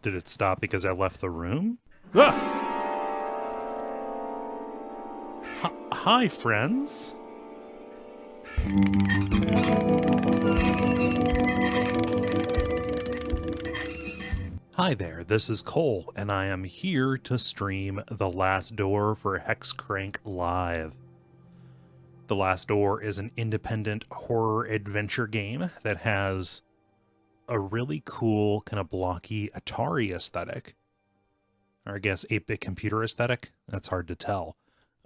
Did it stop because I left the room? Ah! Hi, friends. Hi there, this is Cole, and I am here to stream The Last Door for Hexcrank Live. The Last Door is an independent horror adventure game that has a really cool, kind of blocky Atari aesthetic. Or I guess 8-bit computer aesthetic. That's hard to tell.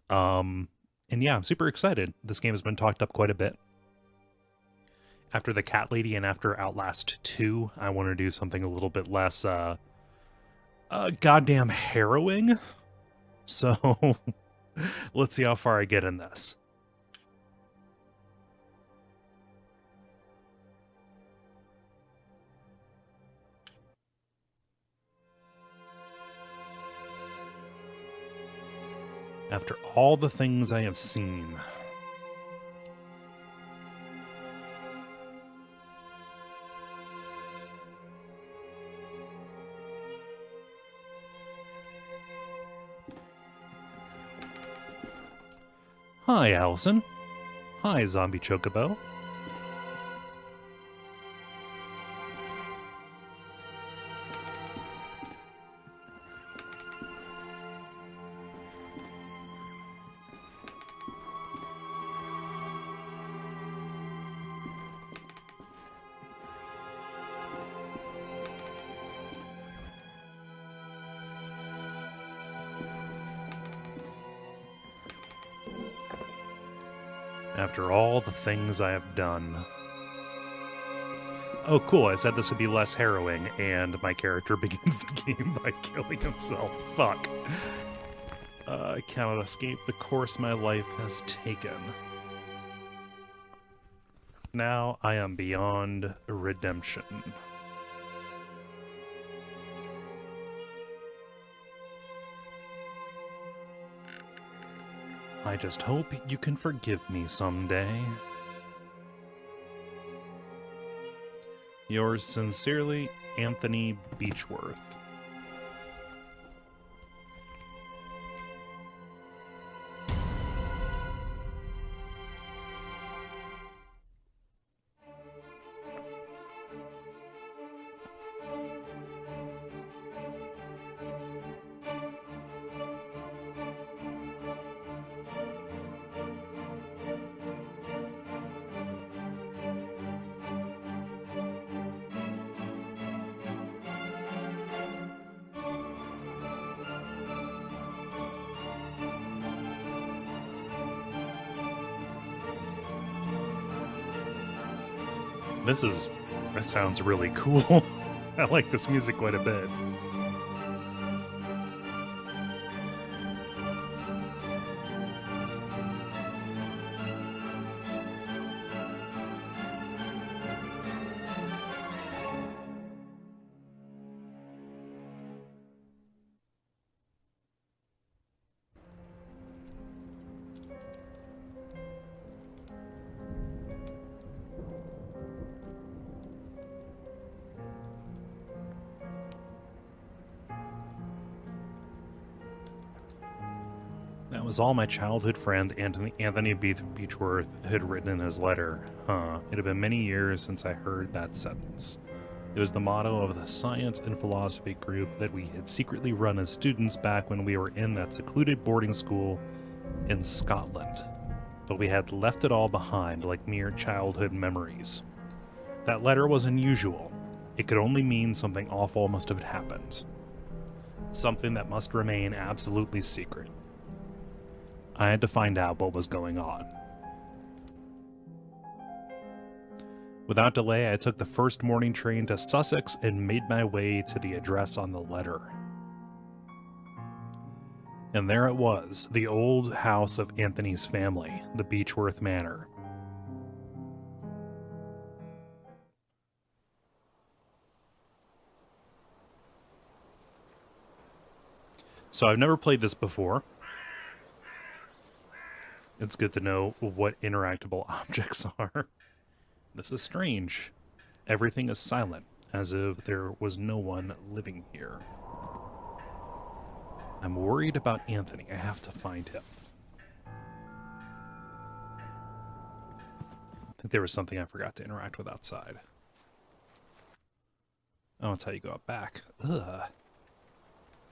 And yeah, I'm super excited. This game has been talked up quite a bit. After The Cat Lady and after Outlast 2, I want to do something a little bit less, goddamn harrowing. So, let's see how far I get in this. After all the things I have seen... Hi, Allison. Hi, Zombie Chocobo. After all the things I have done. Oh, cool. I said this would be less harrowing, and my character begins the game by killing himself. Fuck. I cannot escape the course my life has taken. Now I am beyond redemption. I just hope you can forgive me someday. Yours sincerely, Anthony Beechworth. This sounds really cool. I like this music quite a bit. That was all my childhood friend Anthony Beechworth had written in his letter. It had been many years since I heard that sentence. It was the motto of the science and philosophy group that we had secretly run as students back when we were in that secluded boarding school in Scotland. But we had left it all behind like mere childhood memories. That letter was unusual. It could only mean something awful must have happened. Something that must remain absolutely secret. I had to find out what was going on. Without delay, I took the first morning train to Sussex and made my way to the address on the letter. And there it was, the old house of Anthony's family, the Beechworth Manor. So I've never played this before. It's good to know what interactable objects are. This is strange. Everything is silent. as if there was no one living here. I'm worried about Anthony. I have to find him. I think there was something I forgot to interact with outside. Oh, that's how you go out back. Ugh.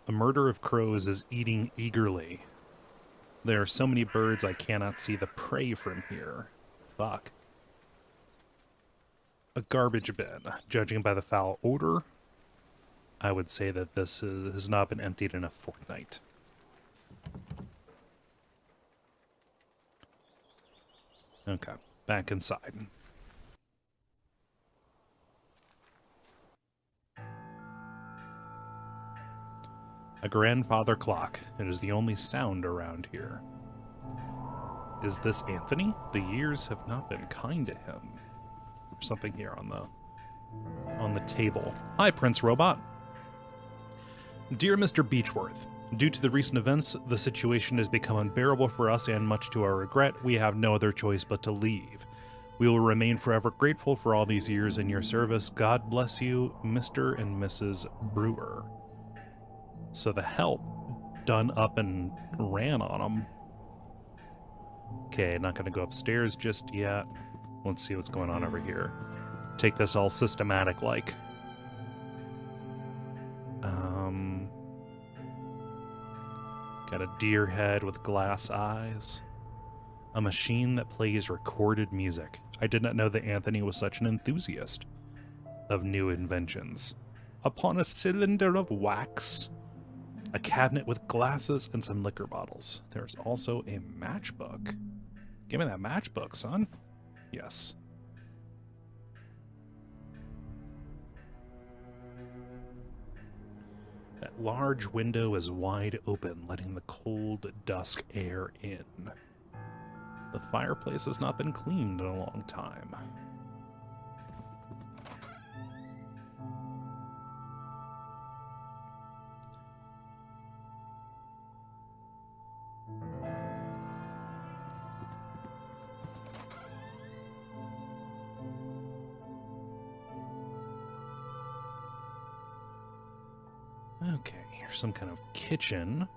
A murder of crows is eating eagerly. There are so many birds I cannot see the prey from here. Fuck. A garbage bin. Judging by the foul odor, I would say that this has not been emptied in a fortnight. Okay, back inside. A grandfather clock. It is the only sound around here. Is this Anthony? The years have not been kind to him. There's something here on the table. Hi, Prince Robot. Dear Mr. Beechworth, due to the recent events, the situation has become unbearable for us, and much to our regret, we have no other choice but to leave. We will remain forever grateful for all these years in your service. God bless you, Mr. and Mrs. Brewer. So the help done up and ran on him. Okay, not gonna go upstairs just yet. Let's see what's going on over here. Take this all systematic-like. Got a deer head with glass eyes. A machine that plays recorded music. I did not know that Anthony was such an enthusiast of new inventions. Upon a cylinder of wax. A cabinet with glasses and some liquor bottles. There's also a matchbook. Give me that matchbook, son. Yes. That large window is wide open, letting the cold dusk air in. The fireplace has not been cleaned in a long time. Okay, here's some kind of kitchen.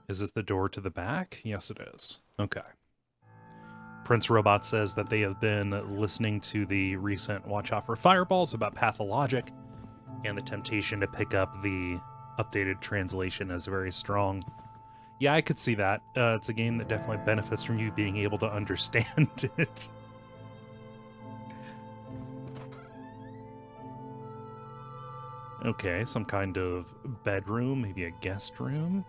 Is this the door to the back? Yes, it is. Okay. Prince Robot says that they have been listening to the recent Watch Out for Fireballs about pathologic, and the temptation to pick up the updated translation is very strong. Yeah, I could see that. It's a game that definitely benefits from you being able to understand it. Okay, some kind of bedroom, maybe a guest room.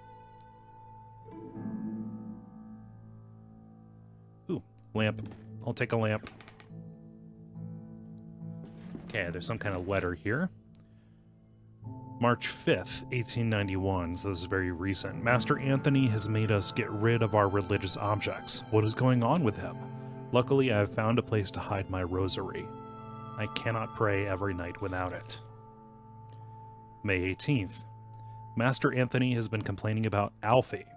Ooh, lamp. I'll take a lamp. Okay, there's some kind of letter here. March 5th, 1891, so this is very recent. Master Anthony has made us get rid of our religious objects. What is going on with him? Luckily, I have found a place to hide my rosary. I cannot pray every night without it. May 18th. Master Anthony has been complaining about Alfie.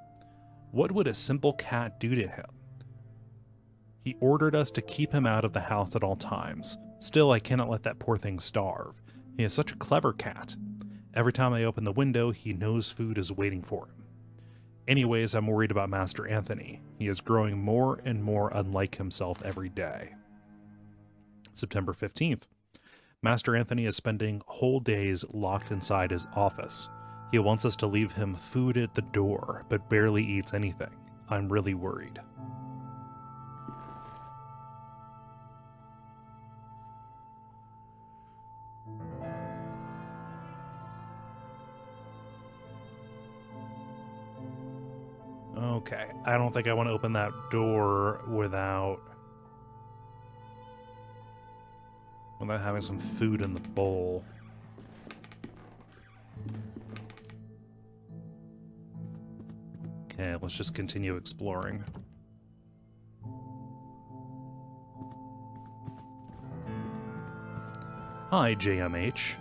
What would a simple cat do to him? He ordered us to keep him out of the house at all times. Still, I cannot let that poor thing starve. He is such a clever cat. Every time I open the window, he knows food is waiting for him. Anyways, I'm worried about Master Anthony. He is growing more and more unlike himself every day. September 15th. Master Anthony is spending whole days locked inside his office. He wants us to leave him food at the door, but barely eats anything. I'm really worried. Okay, I don't think I want to open that door without having some food in the bowl. Okay, let's just continue exploring. Hi, JMH.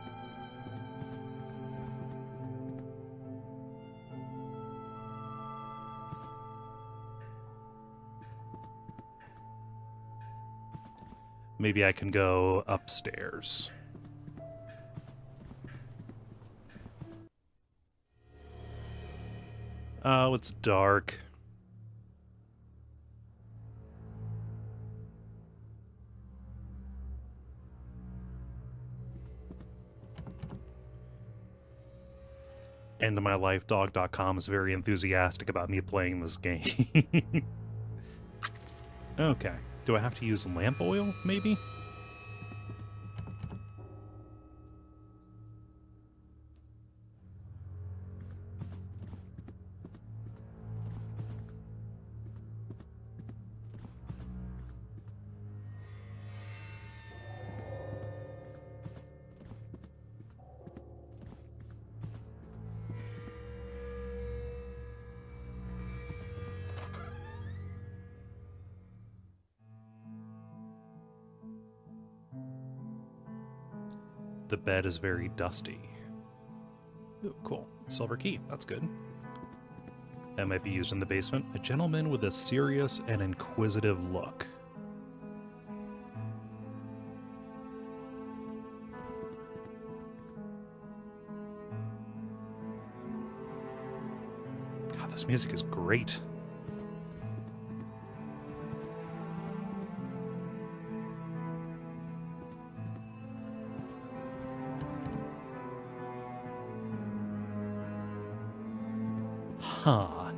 Maybe I can go upstairs. Oh, it's dark. EndMyLifeDog.com is very enthusiastic about me playing this game. Okay. Do I have to use lamp oil, maybe? The bed is very dusty. Ooh, cool. Silver key. That's good. That might be used in the basement. A gentleman with a serious and inquisitive look. God, this music is great. Huh.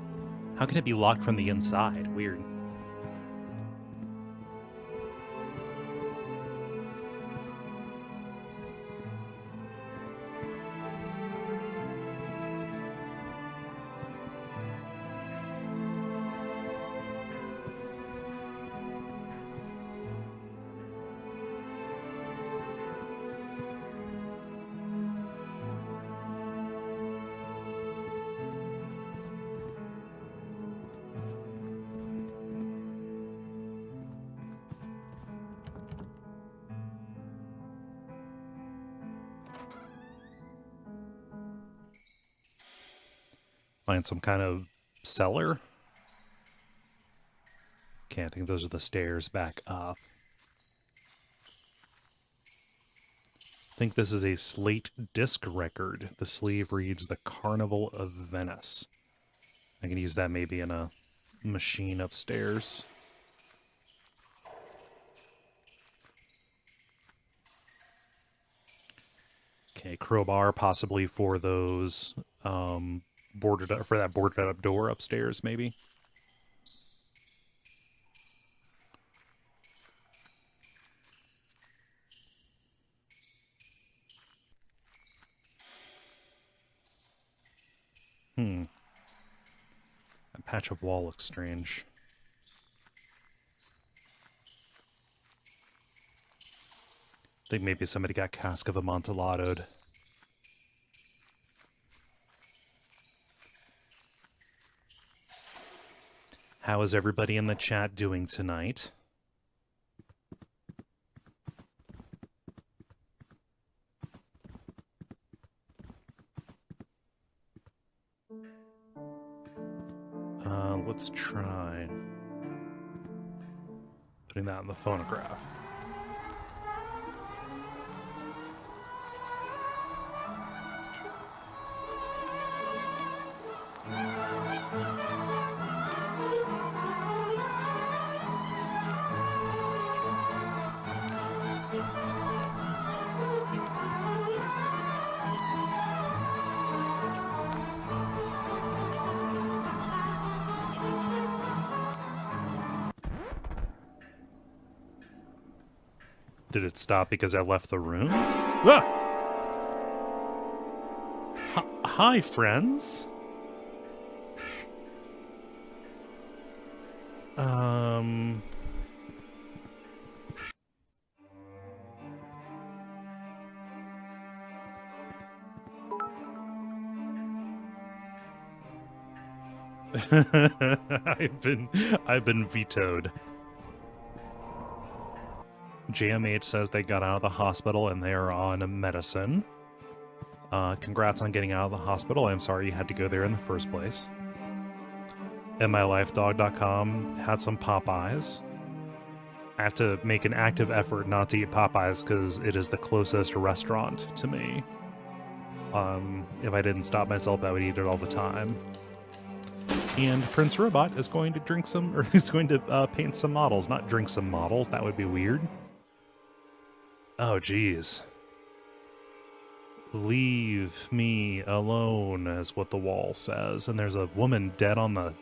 How can it be locked from the inside? Weird. Find some kind of cellar. Okay, I think those are the stairs back up. I think this is a slate disc record. The sleeve reads The Carnival of Venice. I can use that maybe in a machine upstairs. Okay, crowbar possibly for those boarded up, for that boarded up door upstairs, maybe. That patch of wall looks strange. I think maybe somebody got Cask of Amontillato'd. How is everybody in the chat doing tonight? Let's try putting that in the phonograph. Did it stop because I left the room? Ah! Hi, friends. I've been vetoed. JMH says they got out of the hospital and they are on medicine. Congrats on getting out of the hospital. I'm sorry you had to go there in the first place. MyLifeDog.com had some Popeyes. I have to make an active effort not to eat Popeyes because it is the closest restaurant to me. If I didn't stop myself, I would eat it all the time. And Prince Robot is going to drink some, or he's going to paint some models, not drink some models. That would be weird. Oh, geez. Leave me alone, is what the wall says. And there's a woman dead on the...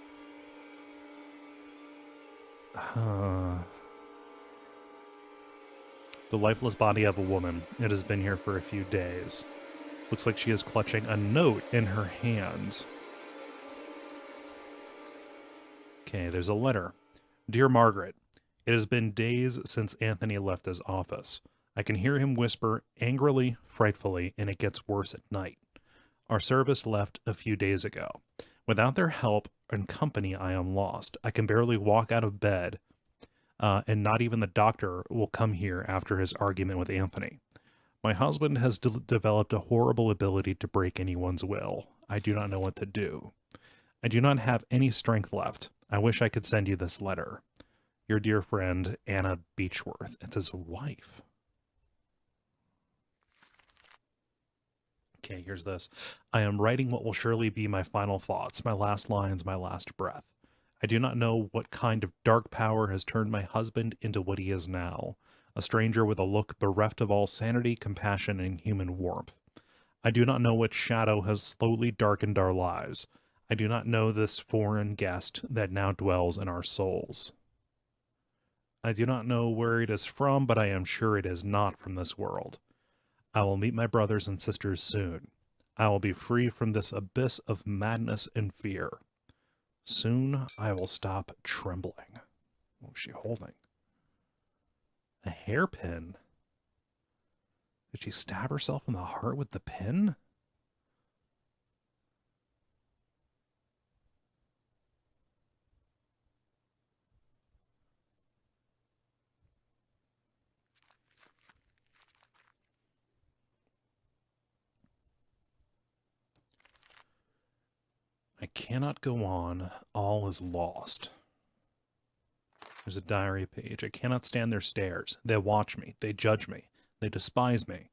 The lifeless body of a woman. It has been here for a few days. Looks like she is clutching a note in her hand. Okay, there's a letter. Dear Margaret, it has been days since Anthony left his office. I can hear him whisper angrily, frightfully, and it gets worse at night. Our service left a few days ago. Without their help and company, I am lost. I can barely walk out of bed, and not even the doctor will come here after his argument with Anthony. My husband has developed a horrible ability to break anyone's will. I do not know what to do. I do not have any strength left. I wish I could send you this letter. Your dear friend, Anna Beechworth. It's his wife. Okay, here's this. I am writing what will surely be my final thoughts, my last lines, my last breath. I do not know what kind of dark power has turned my husband into what he is now, a stranger with a look bereft of all sanity, compassion, and human warmth. I do not know what shadow has slowly darkened our lives. I do not know this foreign guest that now dwells in our souls. I do not know where it is from, but I am sure it is not from this world. I will meet my brothers and sisters soon. I will be free from this abyss of madness and fear. Soon I will stop trembling. What was she holding? A hairpin? Did she stab herself in the heart with the pin? I cannot go on. All is lost. There's a diary page. I cannot stand their stares. They watch me. They judge me. They despise me.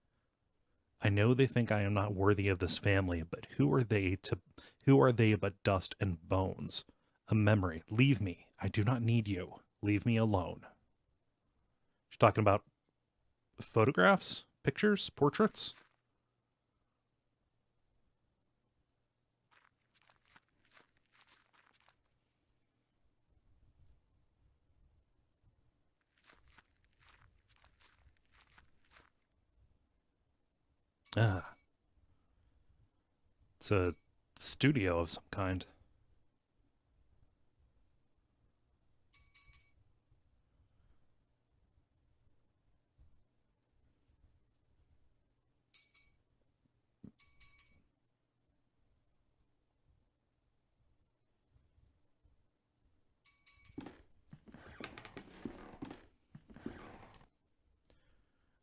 I know they think I am not worthy of this family, but who are they but dust and bones? A memory. Leave me. I do not need you. Leave me alone. She's talking about photographs, pictures, portraits. It's a studio of some kind.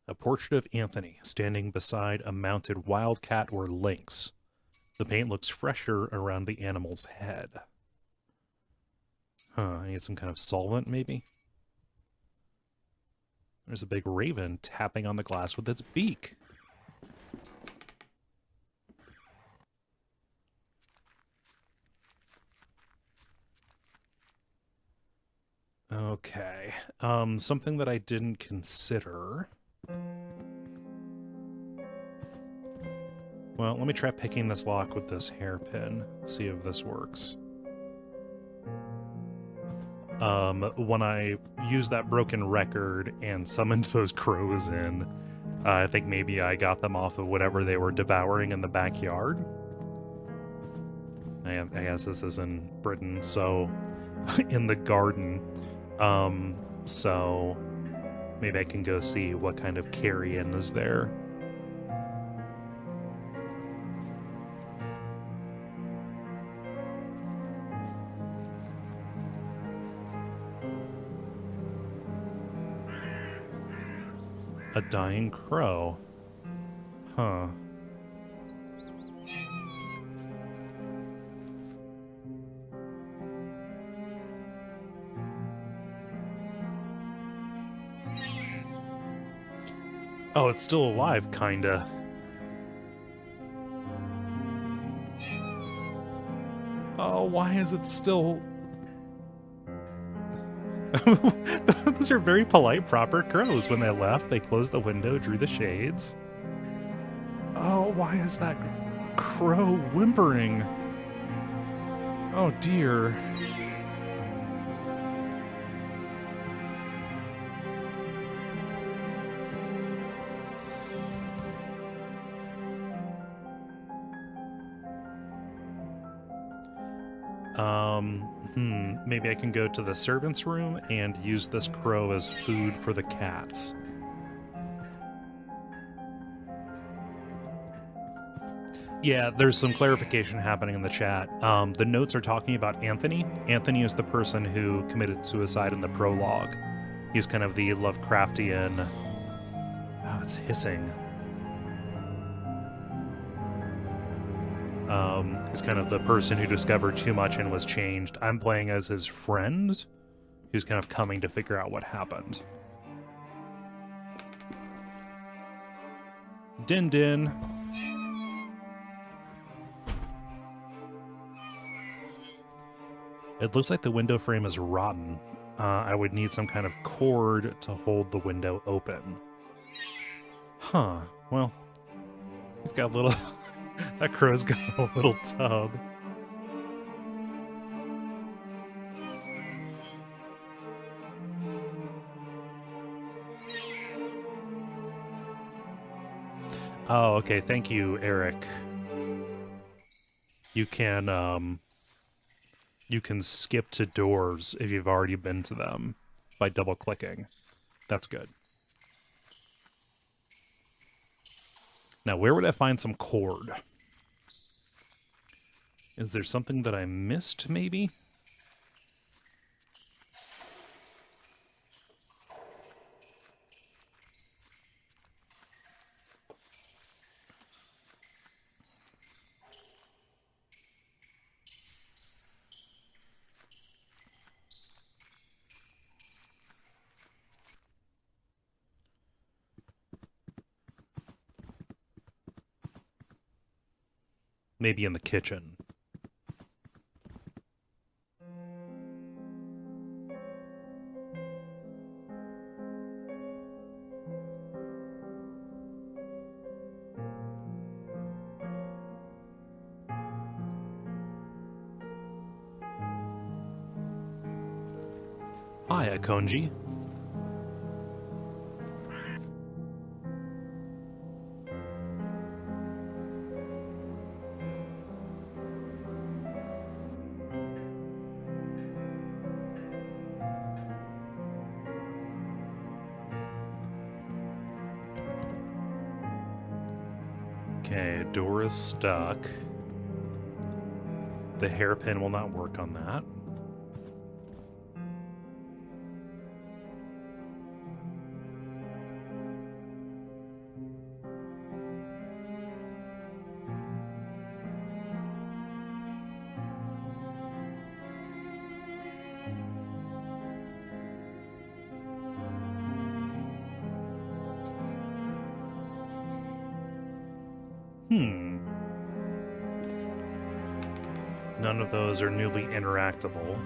A portrait of Anthony standing beside a mounted wildcat or lynx. The paint looks fresher around the animal's head. I need some kind of solvent, maybe? There's a big raven tapping on the glass with its beak. Okay. Something that I didn't consider. Well, let me try picking this lock with this hairpin. See if this works. When I used that broken record and summoned those crows in, I think maybe I got them off of whatever they were devouring in the backyard. I guess this is in Britain, so in the garden. So maybe I can go see what kind of carrion is there. A dying crow. Huh. Oh, it's still alive, kinda. Oh, why is it still... Those are very polite, proper crows. When they left, they closed the window, drew the shades. Oh, why is that crow whimpering? Oh, dear. Maybe I can go to the servant's room and use this crow as food for the cats. Yeah, there's some clarification happening in the chat. The notes are talking about Anthony. Anthony is the person who committed suicide in the prologue. He's kind of the Lovecraftian... Oh, it's hissing. He's kind of the person who discovered too much and was changed. I'm playing as his friend, who's kind of coming to figure out what happened. Din din. It looks like the window frame is rotten. I would need some kind of cord to hold the window open. Huh. Well, we've got a little... That crow's got a little tub. Oh, okay. Thank you, Eric. You can skip to doors if you've already been to them by double-clicking. That's good. Now, where would I find some cord? Is there something that I missed, maybe? Maybe in the kitchen. Hi, Akonji. Okay, door is stuck. The hairpin will not work on that. None of those are newly interactable.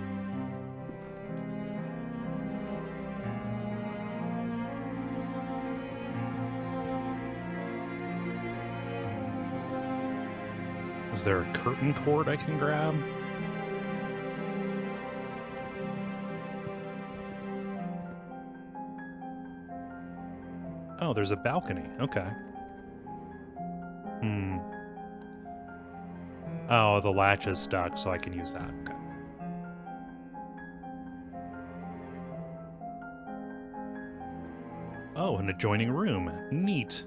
Is there a curtain cord I can grab? Oh, there's a balcony. Okay. Oh, the latch is stuck, so I can use that. Okay. Oh, an adjoining room. Neat.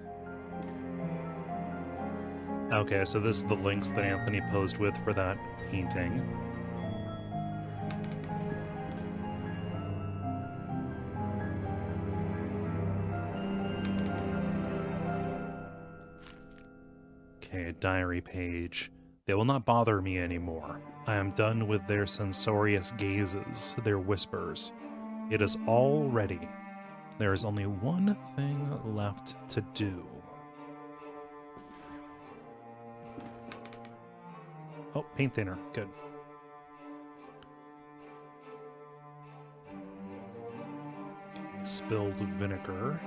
Okay, so this is the links that Anthony posed with for that painting. Okay, diary page. They will not bother me anymore. I am done with their censorious gazes, their whispers. It is all ready. There is only one thing left to do. Oh, paint thinner. Good. Okay, spilled vinegar.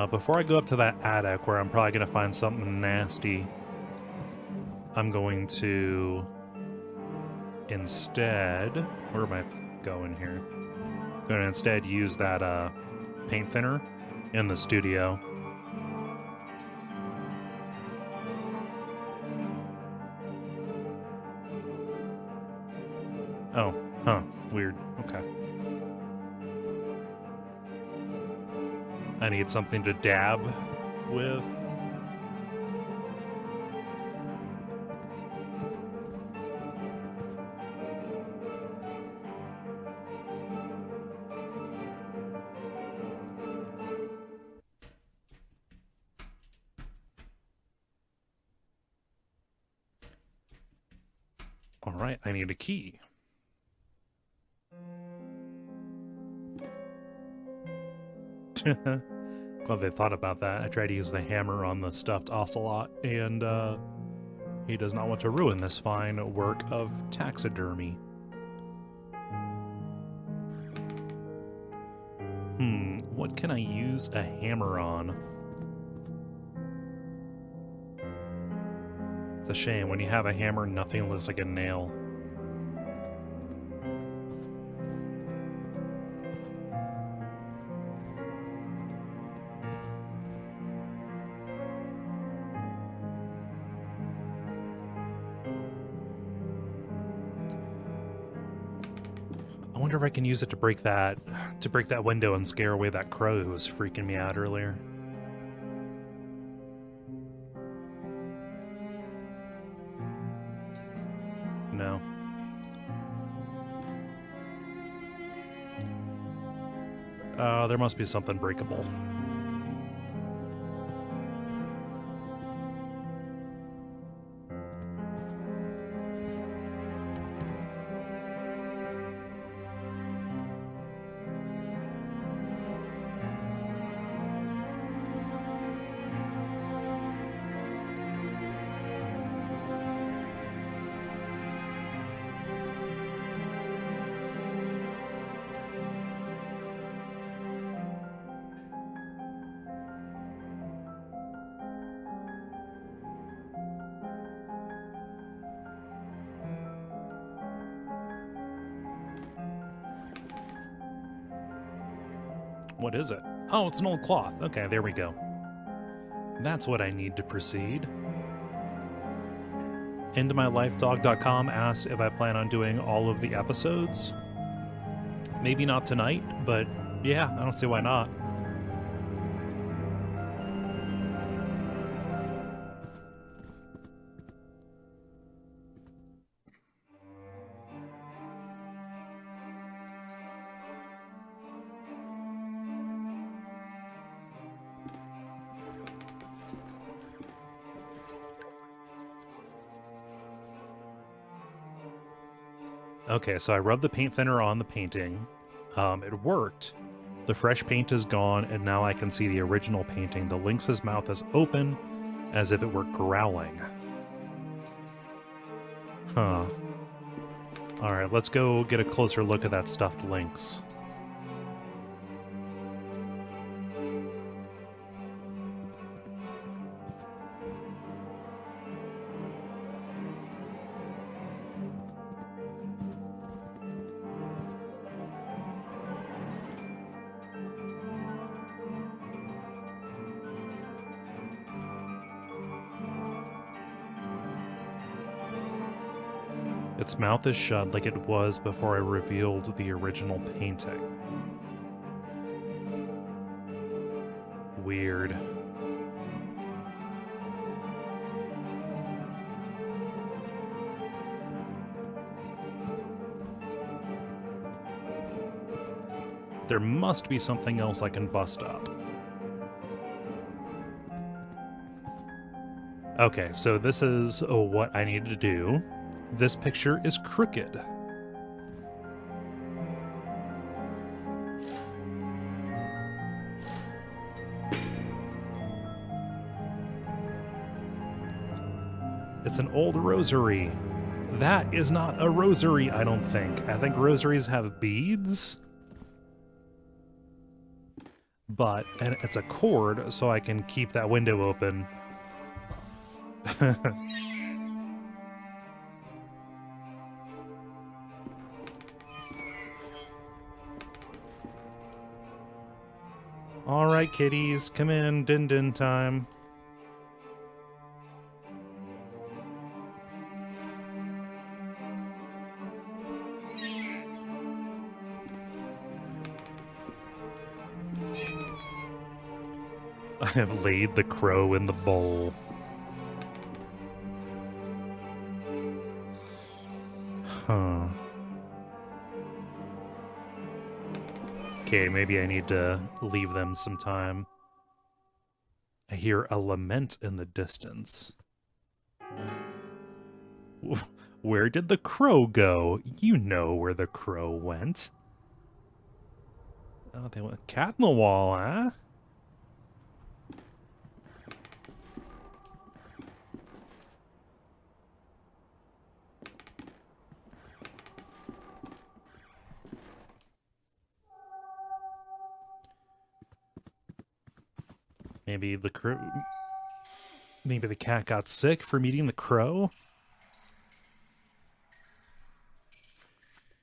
Before I go up to that attic where I'm probably going to find something nasty, I'm going to instead... Where am I going here? I'm going to instead use that paint thinner in the studio. Oh, huh. Weird. Okay. I need something to dab with. All right, I need a key. Glad they thought about that. I tried to use the hammer on the stuffed ocelot, and he does not want to ruin this fine work of taxidermy. What can I use a hammer on? It's a shame. When you have a hammer, nothing looks like a nail. I wonder if I can use it to break that window and scare away that crow who was freaking me out earlier. No. There must be something breakable. What is it? Oh, it's an old cloth. Okay, there we go. That's what I need to proceed. EndMyLifeDog.com asks if I plan on doing all of the episodes. Maybe not tonight, but yeah, I don't see why not. Okay, so I rubbed the paint thinner on the painting. It worked. The fresh paint is gone, and now I can see the original painting. The lynx's mouth is open, as if it were growling. Huh. Alright, let's go get a closer look at that stuffed lynx. Its mouth is shut like it was before I revealed the original painting. Weird. There must be something else I can bust up. Okay, so this is what I need to do. This picture is crooked. It's an old rosary. That is not a rosary, I don't think. I think rosaries have beads. But, and it's a cord, so I can keep that window open. Alright, kitties, come in, din-din time. I have laid the crow in the bowl. Huh. Okay, maybe I need to leave them some time. I hear a lament in the distance. Where did the crow go? You know where the crow went. Oh, they went cat in the wall, huh? Maybe the crow... Maybe the cat got sick from eating the crow?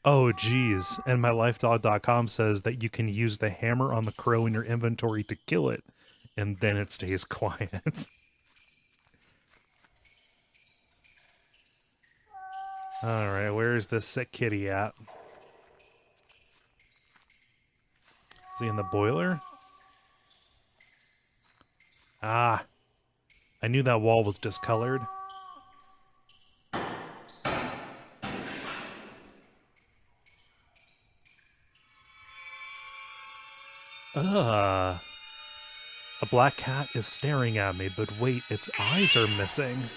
Oh, geez. And mylifedog.com says that you can use the hammer on the crow in your inventory to kill it, and then it stays quiet. Alright, where's this sick kitty at? Is he in the boiler? Ah. I knew that wall was discolored. A black cat is staring at me, but wait, its eyes are missing.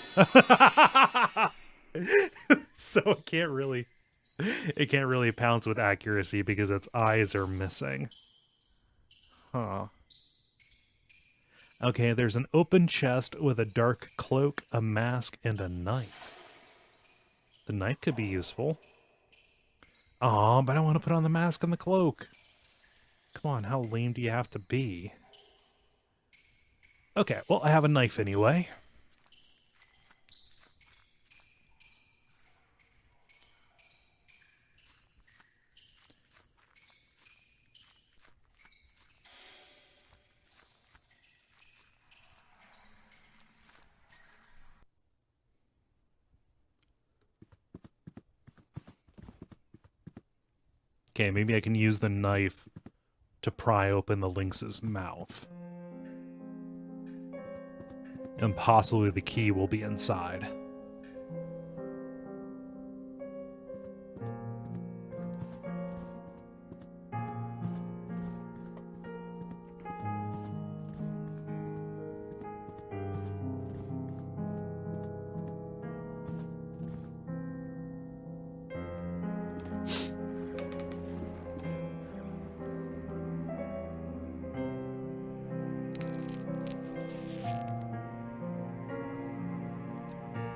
So it can't really pounce with accuracy because its eyes are missing. Huh. Okay, there's an open chest with a dark cloak, a mask, and a knife. The knife could be useful. Aw, but I want to put on the mask and the cloak. Come on, how lame do you have to be? Okay, well, I have a knife anyway. Okay, maybe I can use the knife to pry open the lynx's mouth. And possibly the key will be inside.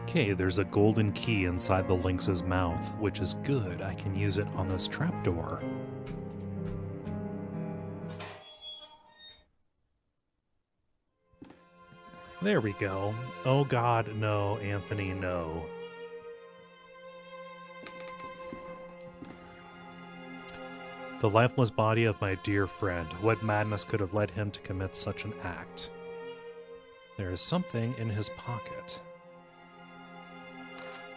Okay, there's a golden key inside the lynx's mouth, which is good. I can use it on this trapdoor. There we go. Oh God, no, Anthony, no. The lifeless body of my dear friend. What madness could have led him to commit such an act? There is something in his pocket.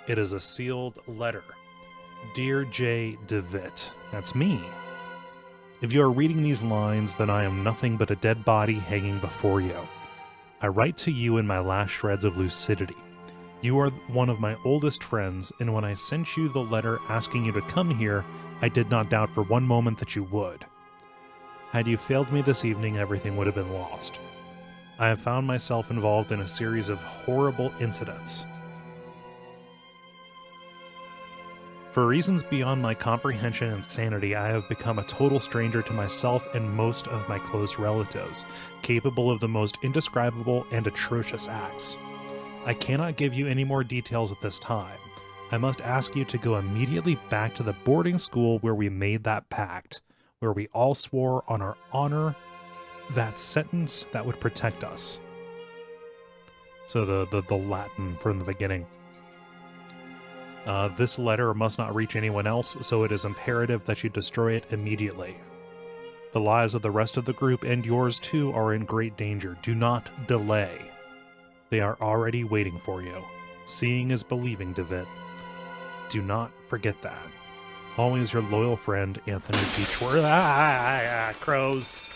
It is a sealed letter. Dear J. Devitt. That's me. If you are reading these lines, then I am nothing but a dead body hanging before you. I write to you in my last shreds of lucidity. You are one of my oldest friends, and when I sent you the letter asking you to come here, I did not doubt for one moment that you would. Had you failed me this evening, everything would have been lost. I have found myself involved in a series of horrible incidents. For reasons beyond my comprehension and sanity, I have become a total stranger to myself and most of my close relatives, capable of the most indescribable and atrocious acts. I cannot give you any more details at this time. I must ask you to go immediately back to the boarding school where we made that pact, where we all swore on our honor that sentence that would protect us. So the Latin from the beginning. This letter must not reach anyone else, so it is imperative that you destroy it immediately. The lives of the rest of the group and yours too are in great danger. Do not delay. They are already waiting for you. Seeing is believing, Devitt. Do not forget that. Always your loyal friend, Anthony Beechworth. Crows.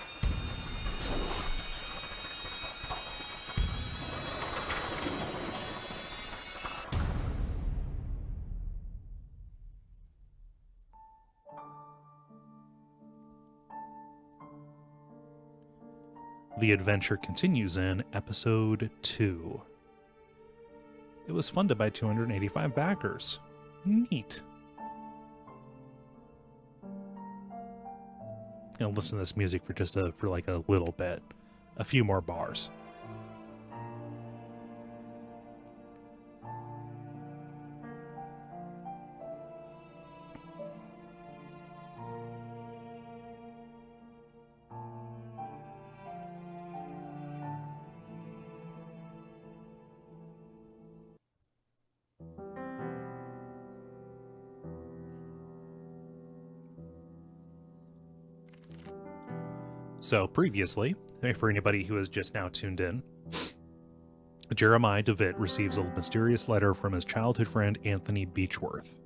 The adventure continues in episode 2. It was funded by 285 backers. Neat. Gonna listen to this music for like a little bit. A few more bars. So previously, for anybody who has just now tuned in, Jeremiah Devitt receives a mysterious letter from his childhood friend Anthony Beechworth.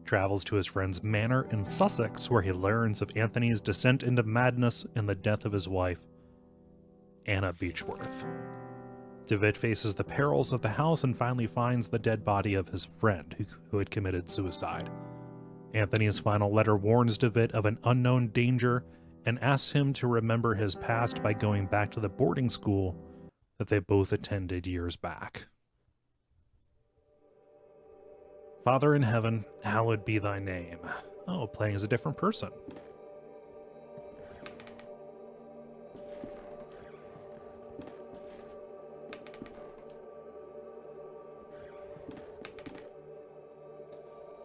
Travels to his friend's manor in Sussex, where he learns of Anthony's descent into madness and the death of his wife, Anna Beechworth. Devitt faces the perils of the house and finally finds the dead body of his friend who had committed suicide. Anthony's final letter warns Devitt of an unknown danger and asks him to remember his past by going back to the boarding school that they both attended years back. Father in heaven, hallowed be thy name. Oh, playing as a different person.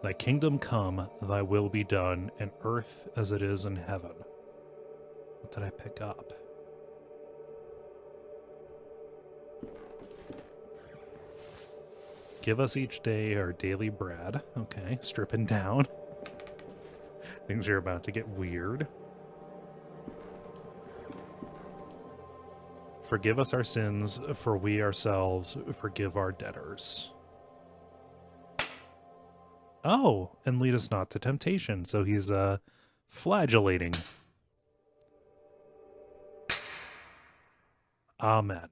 Thy kingdom come, thy will be done, in earth as it is in heaven. What did I pick up? Give us each day our daily bread. Okay, stripping down. Things are about to get weird. Forgive us our sins, for we ourselves forgive our debtors. Oh, and lead us not to temptation. So he's flagellating. Amen.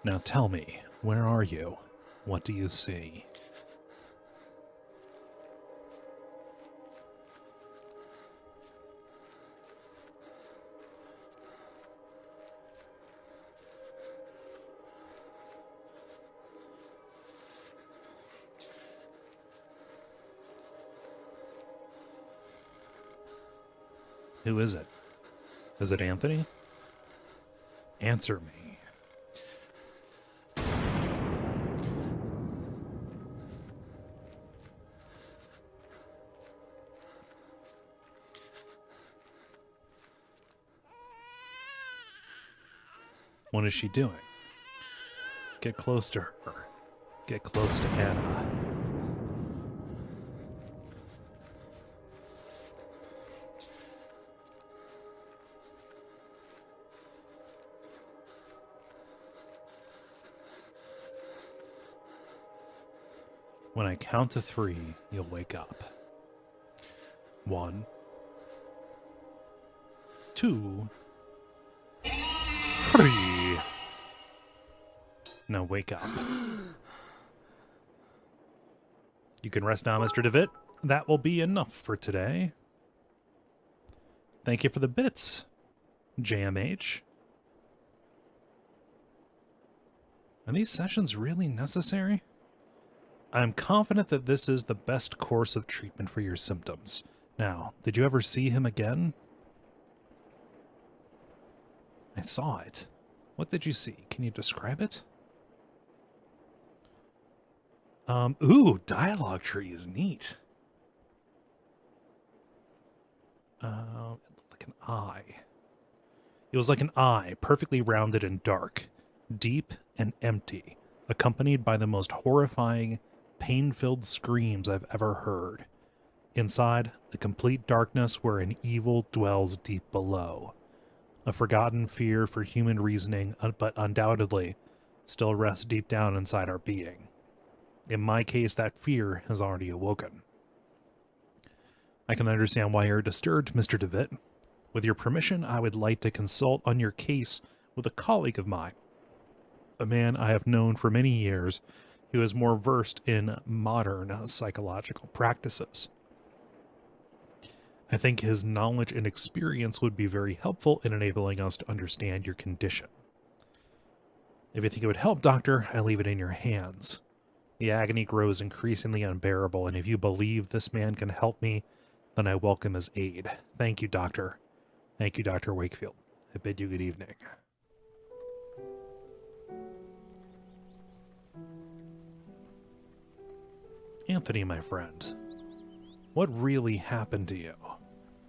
Now tell me, where are you? What do you see? Who is it? Is it Anthony? Answer me. What is she doing? Get close to her. Get close to Anna. When I count to 3, you'll wake up. 1, 2, 3. Now wake up. You can rest now, Mr. Devitt. That will be enough for today. Thank you for the bits, JMH. Are these sessions really necessary? I'm confident that this is the best course of treatment for your symptoms. Now, did you ever see him again? I saw it. What did you see? Can you describe it? Ooh, dialogue tree is neat. It looked like an eye. It was like an eye, perfectly rounded and dark, deep and empty, accompanied by the most horrifying, pain-filled screams I've ever heard. Inside, the complete darkness where an evil dwells deep below. A forgotten fear for human reasoning, but undoubtedly still rests deep down inside our being. In my case, that fear has already awoken. I can understand why you're disturbed, Mr. Devitt. With your permission, I would like to consult on your case with a colleague of mine, a man I have known for many years who is more versed in modern psychological practices. I think his knowledge and experience would be very helpful in enabling us to understand your condition. If you think it would help, Doctor, I leave it in your hands. The agony grows increasingly unbearable, and if you believe this man can help me, then I welcome his aid. Thank you, Doctor. Thank you, Dr. Wakefield. I bid you good evening. Anthony, my friend, what really happened to you?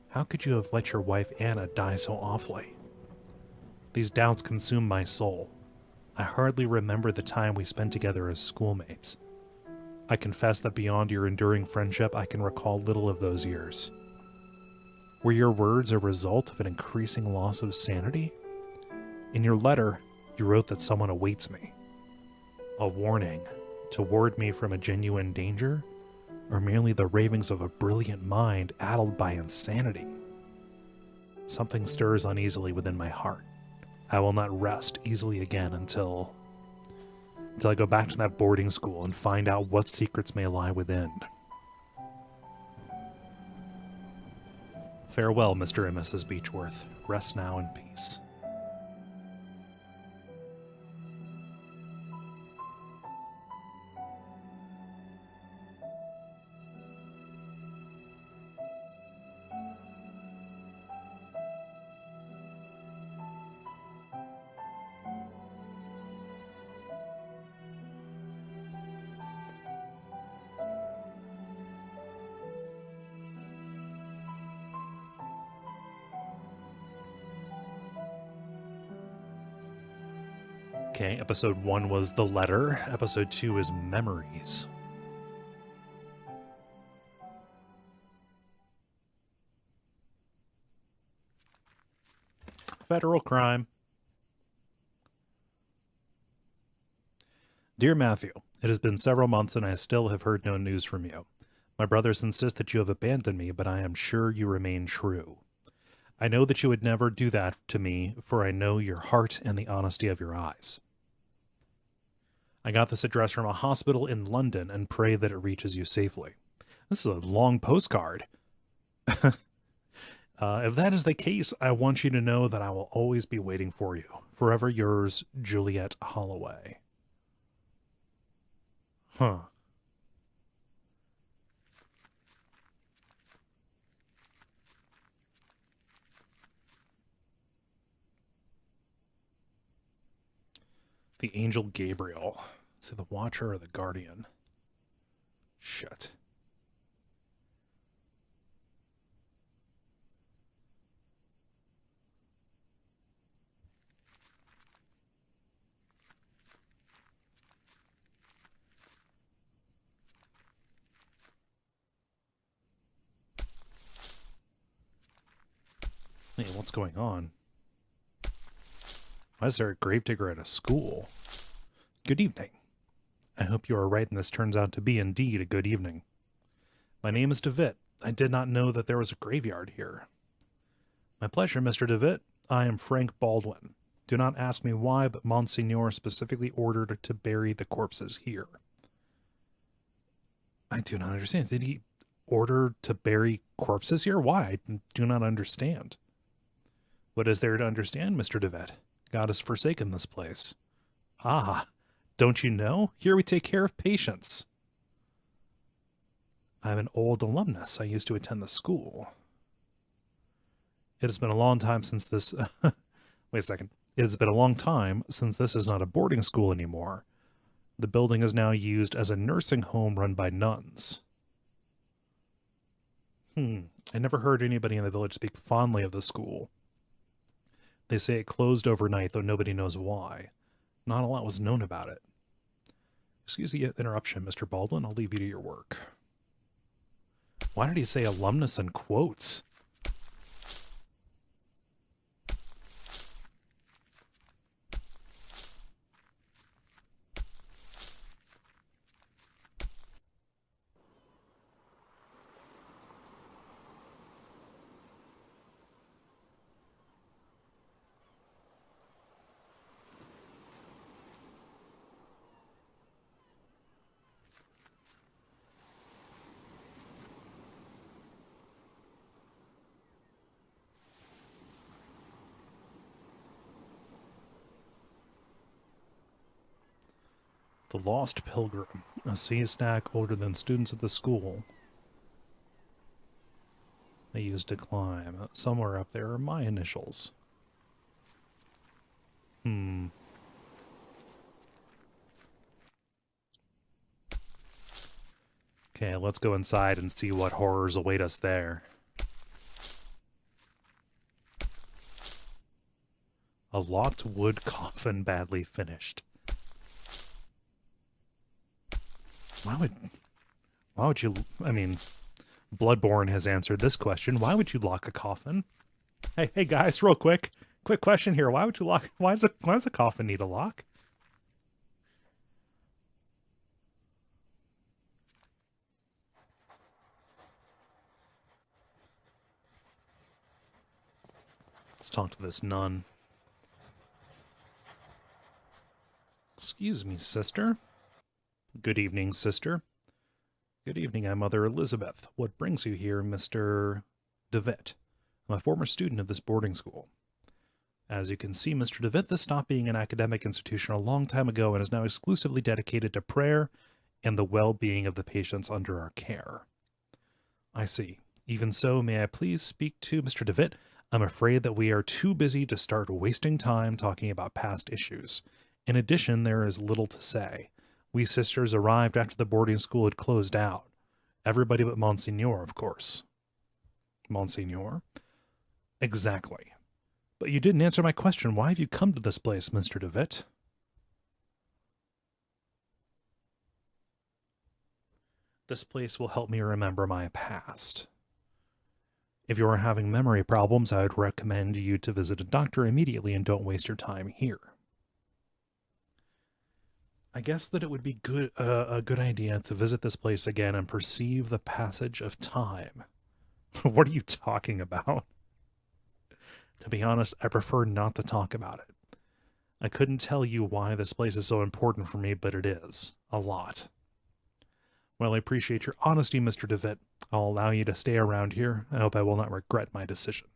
How could you have let your wife Anna die so awfully? These doubts consume my soul. I hardly remember the time we spent together as schoolmates. I confess that beyond your enduring friendship, I can recall little of those years. Were your words a result of an increasing loss of sanity? In your letter, you wrote that someone awaits me. A warning to ward me from a genuine danger, or merely the ravings of a brilliant mind addled by insanity? Something stirs uneasily within my heart. I will not rest easily again until I go back to that boarding school and find out what secrets may lie within. Farewell, Mr. and Mrs. Beechworth. Rest now in peace. Okay, episode 1 was The Letter. Episode 2 is Memories. Federal crime. Dear Matthew, it has been several months and I still have heard no news from you. My brothers insist that you have abandoned me, but I am sure you remain true. I know that you would never do that to me, for I know your heart and the honesty of your eyes. I got this address from a hospital in London and pray that it reaches you safely. This is a long postcard. If that is the case, I want you to know that I will always be waiting for you. Forever yours, Juliet Holloway. Huh. The angel Gabriel. Is it the Watcher or the Guardian? Shit. Hey, what's going on? Why is there a gravedigger at a school? Good evening. I hope you are right and this turns out to be indeed a good evening. My name is Devitt. I did not know that there was a graveyard here. My pleasure, Mr. Devitt. I am Frank Baldwin. Do not ask me why, but Monsignor specifically ordered to bury the corpses here. I do not understand. Did he order to bury corpses here? Why? I do not understand. What is there to understand, Mr. Devitt? God has forsaken this place. Ah, don't you know? Here we take care of patients. I'm an old alumnus. I used to attend the school. It has been a long time since this... Wait a second. It has been a long time since this is not a boarding school anymore. The building is now used as a nursing home run by nuns. I never heard anybody in the village speak fondly of the school. They say it closed overnight, though nobody knows why. Not a lot was known about it. Excuse the interruption, Mr. Baldwin. I'll leave you to your work. Why did he say alumnus in quotes? The Lost Pilgrim, a sea snack older than students at the school. They used to climb. Somewhere up there are my initials. Okay, let's go inside and see what horrors await us there. A locked wood coffin badly finished. Why would you, I mean, Bloodborne has answered this question. Why would you lock a coffin? Hey guys, real quick question here. Why would you lock, why does a coffin need a lock? Let's talk to this nun. Excuse me, sister. Good evening, sister. Good evening, I'm Mother Elizabeth. What brings you here, Mr. Devitt? I'm a former student of this boarding school. As you can see, Mr. Devitt, this stopped being an academic institution a long time ago and is now exclusively dedicated to prayer and the well-being of the patients under our care. I see. Even so, may I please speak to Mr. Devitt? I'm afraid that we are too busy to start wasting time talking about past issues. In addition, there is little to say. We sisters arrived after the boarding school had closed out. Everybody but Monsignor, of course. Monsignor? Exactly. But you didn't answer my question. Why have you come to this place, Mr. Devitt? This place will help me remember my past. If you are having memory problems, I would recommend you to visit a doctor immediately and don't waste your time here. I guess that it would be a good idea to visit this place again and perceive the passage of time. What are you talking about? To be honest, I prefer not to talk about it. I couldn't tell you why this place is so important for me, but it is. A lot. Well, I appreciate your honesty, Mr. Devitt. I'll allow you to stay around here. I hope I will not regret my decision.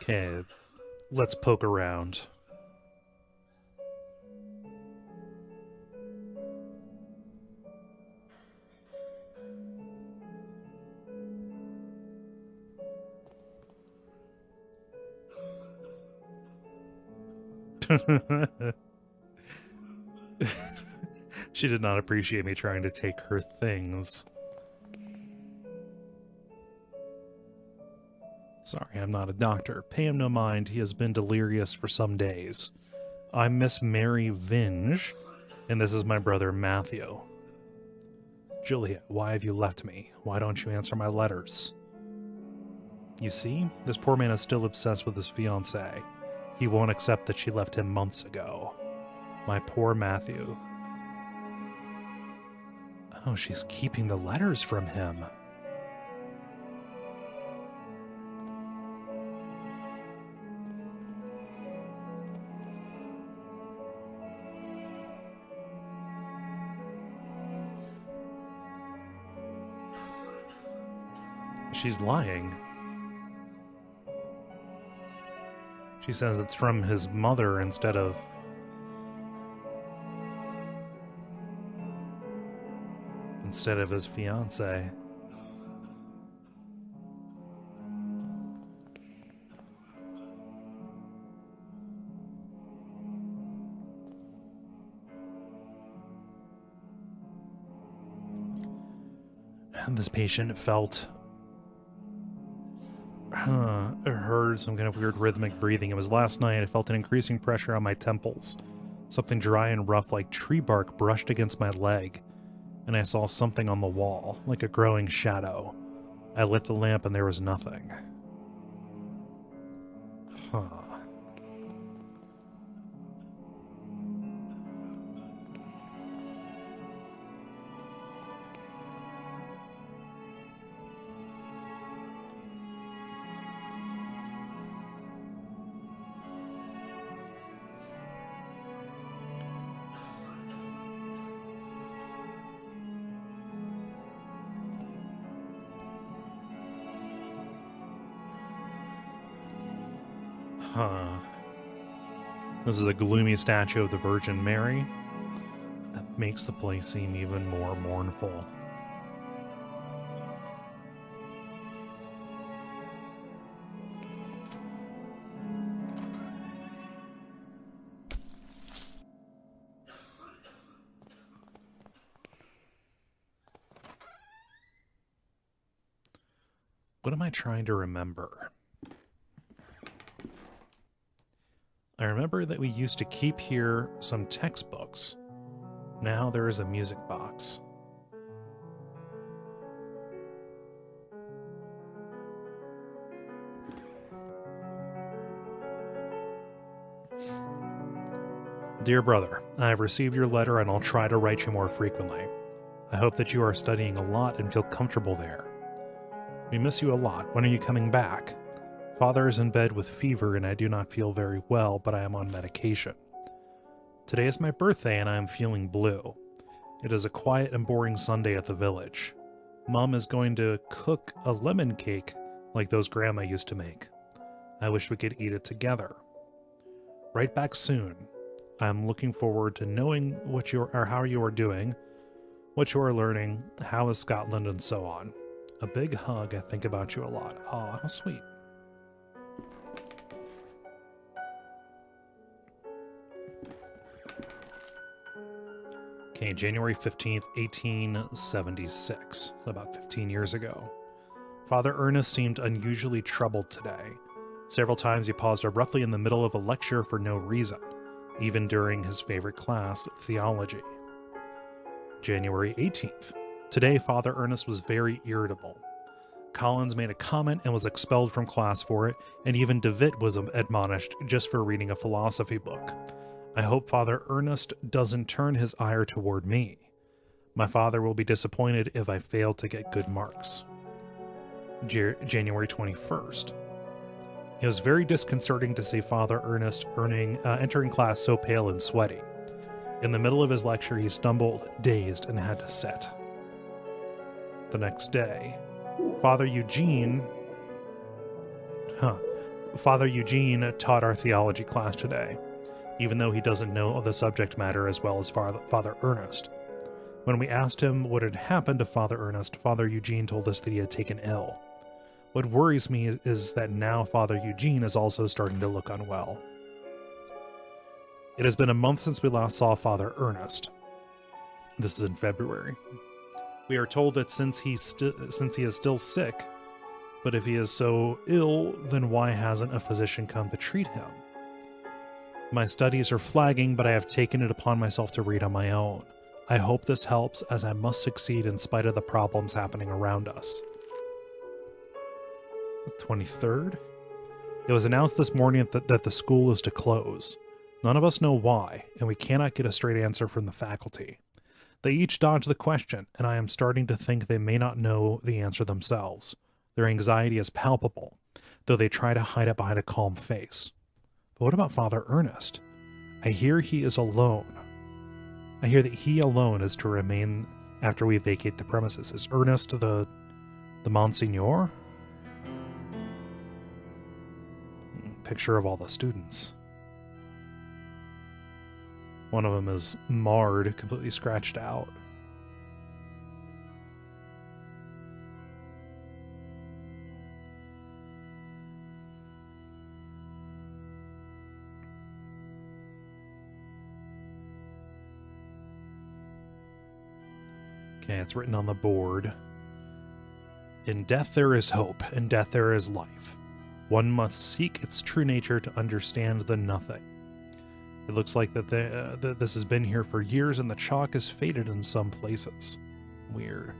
Okay, let's poke around. She did not appreciate me trying to take her things. Sorry, I'm not a doctor. Pay him no mind. He has been delirious for some days. I'm Miss Mary Vinge, and this is my brother Matthew. Juliet, why have you left me? Why don't you answer my letters? You see, this poor man is still obsessed with his fiancée. He won't accept that she left him months ago. My poor Matthew. Oh, she's keeping the letters from him. She's lying. She says it's from his mother instead of... his fiancée. And this patient felt... heard some kind of weird rhythmic breathing. It was last night. I felt an increasing pressure on my temples. Something dry and rough like tree bark brushed against my leg, and I saw something on the wall, like a growing shadow. I lit the lamp and there was nothing. Huh. Huh. This is a gloomy statue of the Virgin Mary. That makes the place seem even more mournful. What am I trying to remember? I remember that we used to keep here some textbooks. Now there is a music box. Dear brother, I have received your letter and I'll try to write you more frequently. I hope that you are studying a lot and feel comfortable there. We miss you a lot. When are you coming back? Father is in bed with fever and I do not feel very well, but I am on medication. Today is my birthday and I am feeling blue. It is a quiet and boring Sunday at the village. Mom is going to cook a lemon cake like those Grandma used to make. I wish we could eat it together. Write back soon. I am looking forward to knowing how you are doing, what you are learning, how is Scotland, and so on. A big hug. I think about you a lot. Aw, how sweet. Okay, January 15th, 1876, so about 15 years ago. Father Ernest seemed unusually troubled today. Several times he paused abruptly in the middle of a lecture for no reason, even during his favorite class, theology. January 18th. Today, Father Ernest was very irritable. Collins made a comment and was expelled from class for it, and even Devitt was admonished just for reading a philosophy book. I hope Father Ernest doesn't turn his ire toward me. My father will be disappointed if I fail to get good marks. January 21st. It was very disconcerting to see Father Ernest entering class so pale and sweaty. In the middle of his lecture, he stumbled, dazed, and had to sit. The next day, Father Eugene taught our theology class today, even though he doesn't know the subject matter as well as Father Ernest. When we asked him what had happened to Father Ernest, Father Eugene told us that he had taken ill. What worries me is that now Father Eugene is also starting to look unwell. It has been a month since we last saw Father Ernest. This is in February. We are told that since he is still sick, but if he is so ill, then why hasn't a physician come to treat him? My studies are flagging, but I have taken it upon myself to read on my own. I hope this helps, as I must succeed in spite of the problems happening around us. The 23rd? It was announced this morning that the school is to close. None of us know why, and we cannot get a straight answer from the faculty. They each dodge the question, and I am starting to think they may not know the answer themselves. Their anxiety is palpable, though they try to hide it behind a calm face. But what about Father Ernest? I hear he is alone. I hear that he alone is to remain after we vacate the premises. Is Ernest the Monsignor? Picture of all the students. One of them is marred, completely scratched out. Okay, it's written on the board. In death there is hope, in death there is life. One must seek its true nature to understand the nothing. It looks like that this has been here for years and the chalk is faded in some places. Weird.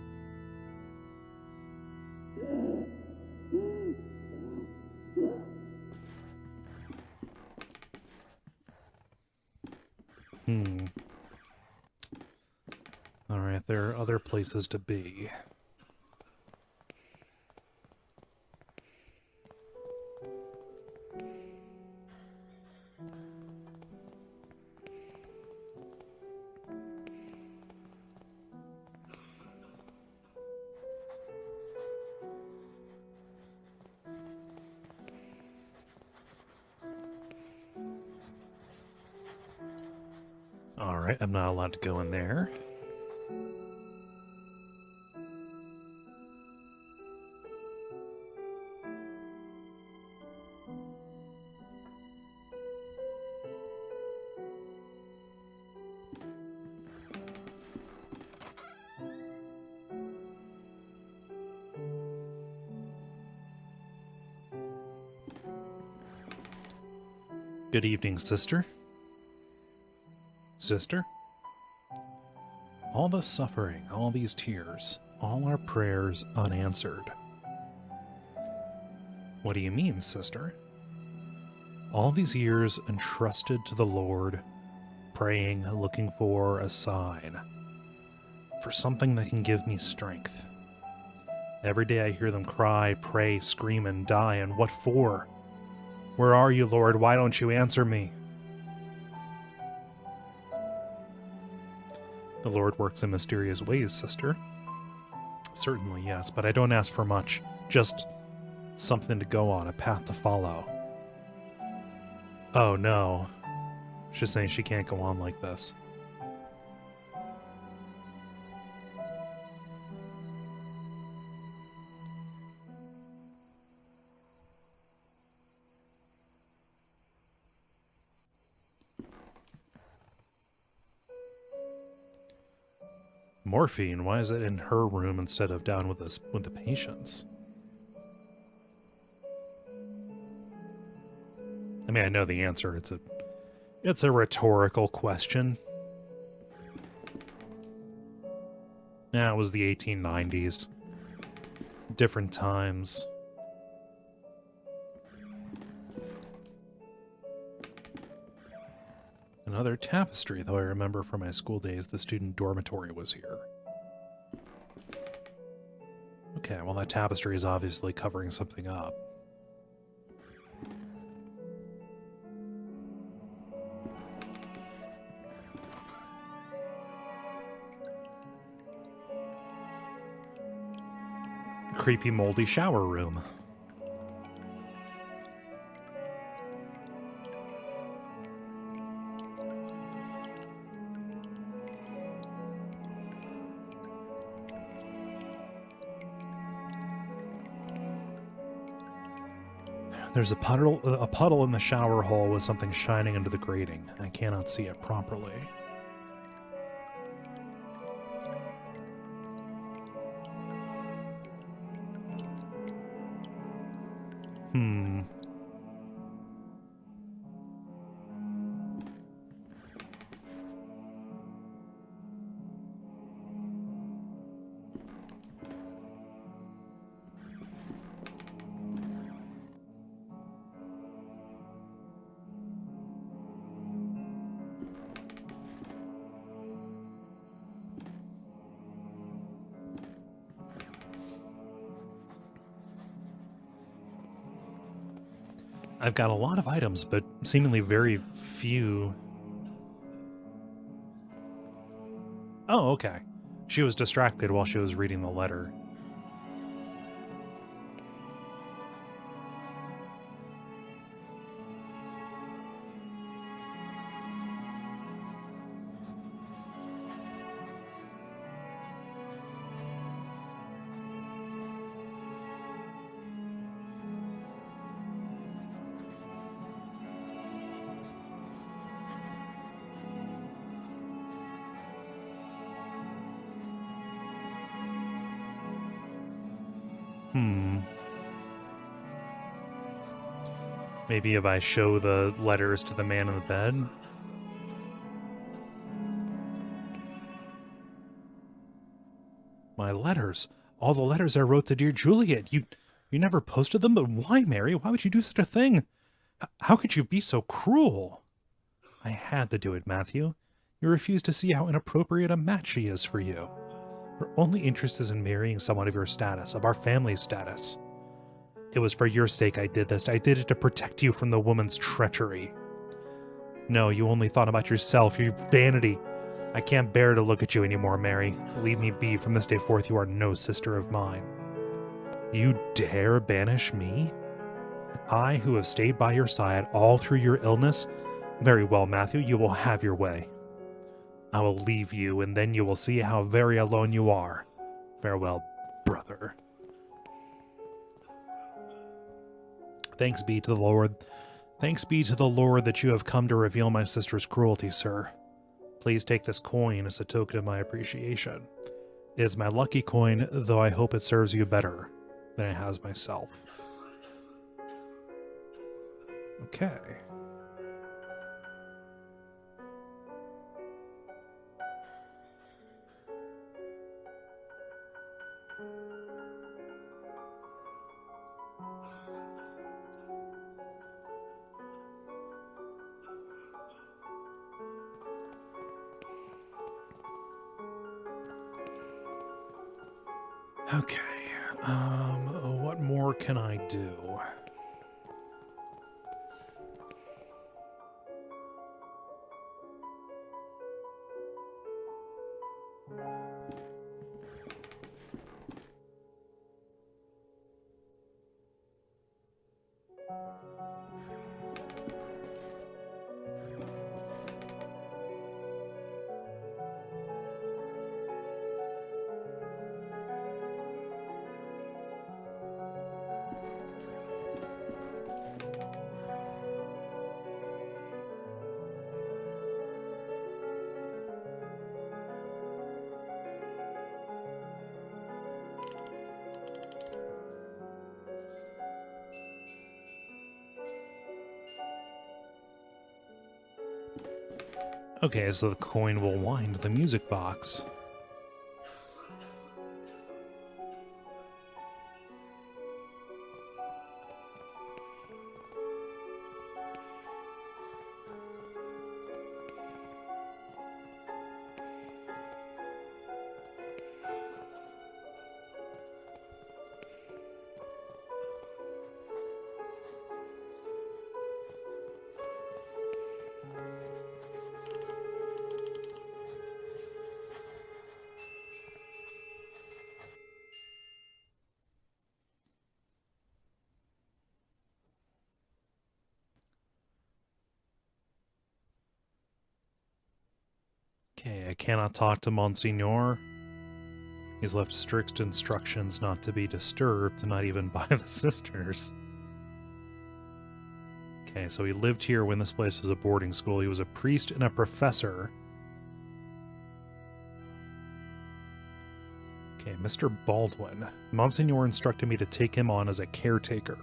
Alright, there are other places to be. Alright, I'm not allowed to go in there. Good evening, sister. Sister? All this suffering, all these tears, all our prayers unanswered. What do you mean, sister? All these years entrusted to the Lord, praying, looking for a sign, for something that can give me strength. Every day I hear them cry, pray, scream, and die, and what for? Where are you, Lord? Why don't you answer me? The Lord works in mysterious ways, sister. Certainly, yes, but I don't ask for much. Just something to go on, a path to follow. Oh, no. She's saying she can't go on like this. Morphine? Why is it in her room instead of down with the patients? I mean, I know the answer. It's a rhetorical question. Yeah, it was the 1890s. Different times. Another tapestry, though I remember from my school days the student dormitory was here. Okay, well that tapestry is obviously covering something up. Creepy, moldy shower room. There's a puddle in the shower hole with something shining into the grating. I cannot see it properly. I've got a lot of items, but seemingly very few. Oh, okay. She was distracted while she was reading the letter. Maybe if I show the letters to the man in the bed? My letters. All the letters I wrote to dear Juliet. You never posted them, but why, Mary? Why would you do such a thing? How could you be so cruel? I had to do it, Matthew. You refuse to see how inappropriate a match she is for you. Her only interest is in marrying someone of your status, of our family's status. It was for your sake I did this. I did it to protect you from the woman's treachery. No, you only thought about yourself, your vanity. I can't bear to look at you anymore, Mary. Leave me be. From this day forth, you are no sister of mine. You dare banish me? I, who have stayed by your side all through your illness? Very well, Matthew, you will have your way. I will leave you, and then you will see how very alone you are. Farewell, brother. Thanks be to the Lord. Thanks be to the Lord that you have come to reveal my sister's cruelty, sir. Please take this coin as a token of my appreciation. It is my lucky coin, though I hope it serves you better than it has myself. Okay. Okay, what more can I do? Okay, so the coin will wind the music box. Okay, I cannot talk to Monsignor. He's left strict instructions not to be disturbed, not even by the sisters. Okay, so he lived here when this place was a boarding school. He was a priest and a professor. Okay, Mr. Baldwin. Monsignor instructed me to take him on as a caretaker.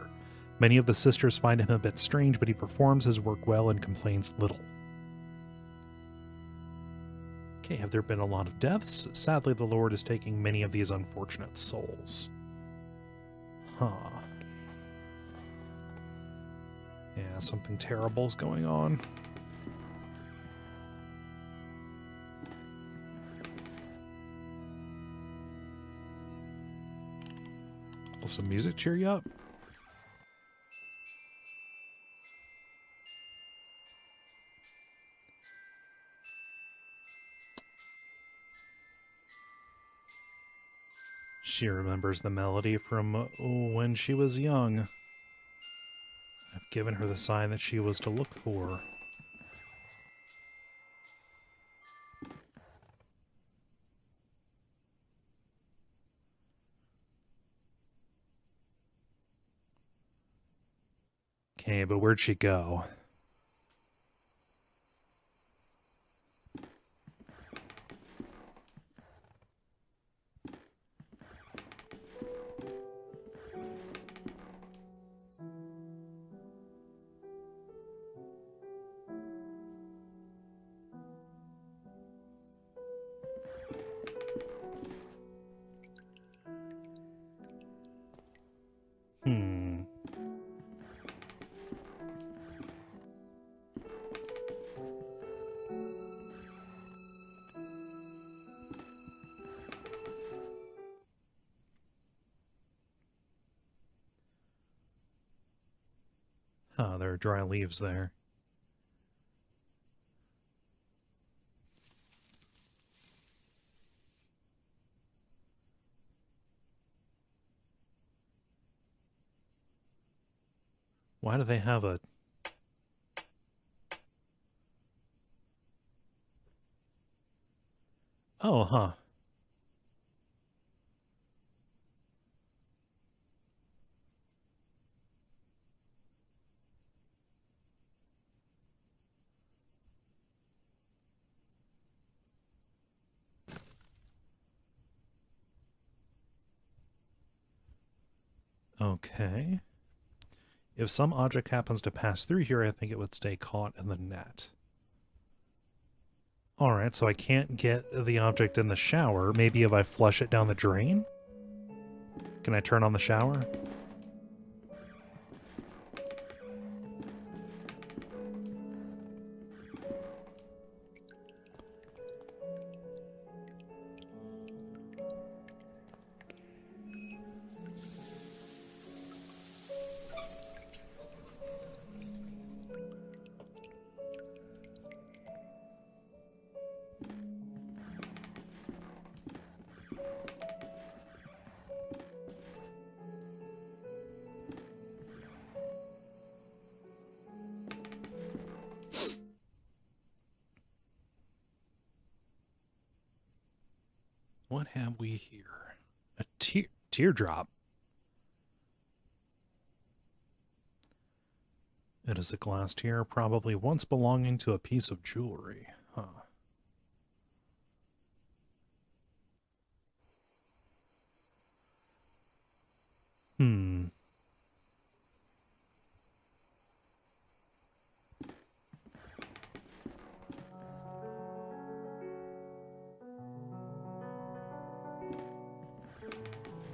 Many of the sisters find him a bit strange, but he performs his work well and complains little. Okay, have there been a lot of deaths? Sadly, the Lord is taking many of these unfortunate souls. Huh. Yeah, something terrible is going on. Will some music cheer you up? She remembers the melody from when she was young. I've given her the sign that she was to look for. Okay, but where'd she go? Oh, there are dry leaves there. Why do they have a... Oh, huh. Okay. If some object happens to pass through here, I think it would stay caught in the net. Alright, so I can't get the object in the shower. Maybe if I flush it down the drain? Can I turn on the shower? What have we here? A teardrop. It is a glass tear, probably once belonging to a piece of jewelry. Huh.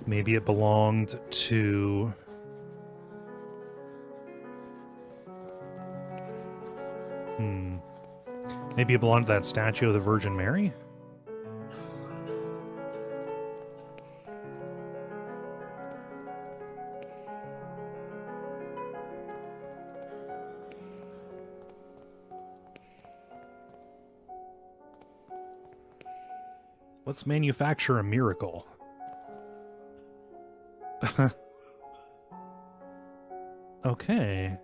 Maybe it belonged to... Maybe it belonged to that statue of the Virgin Mary? Let's manufacture a miracle. Okay.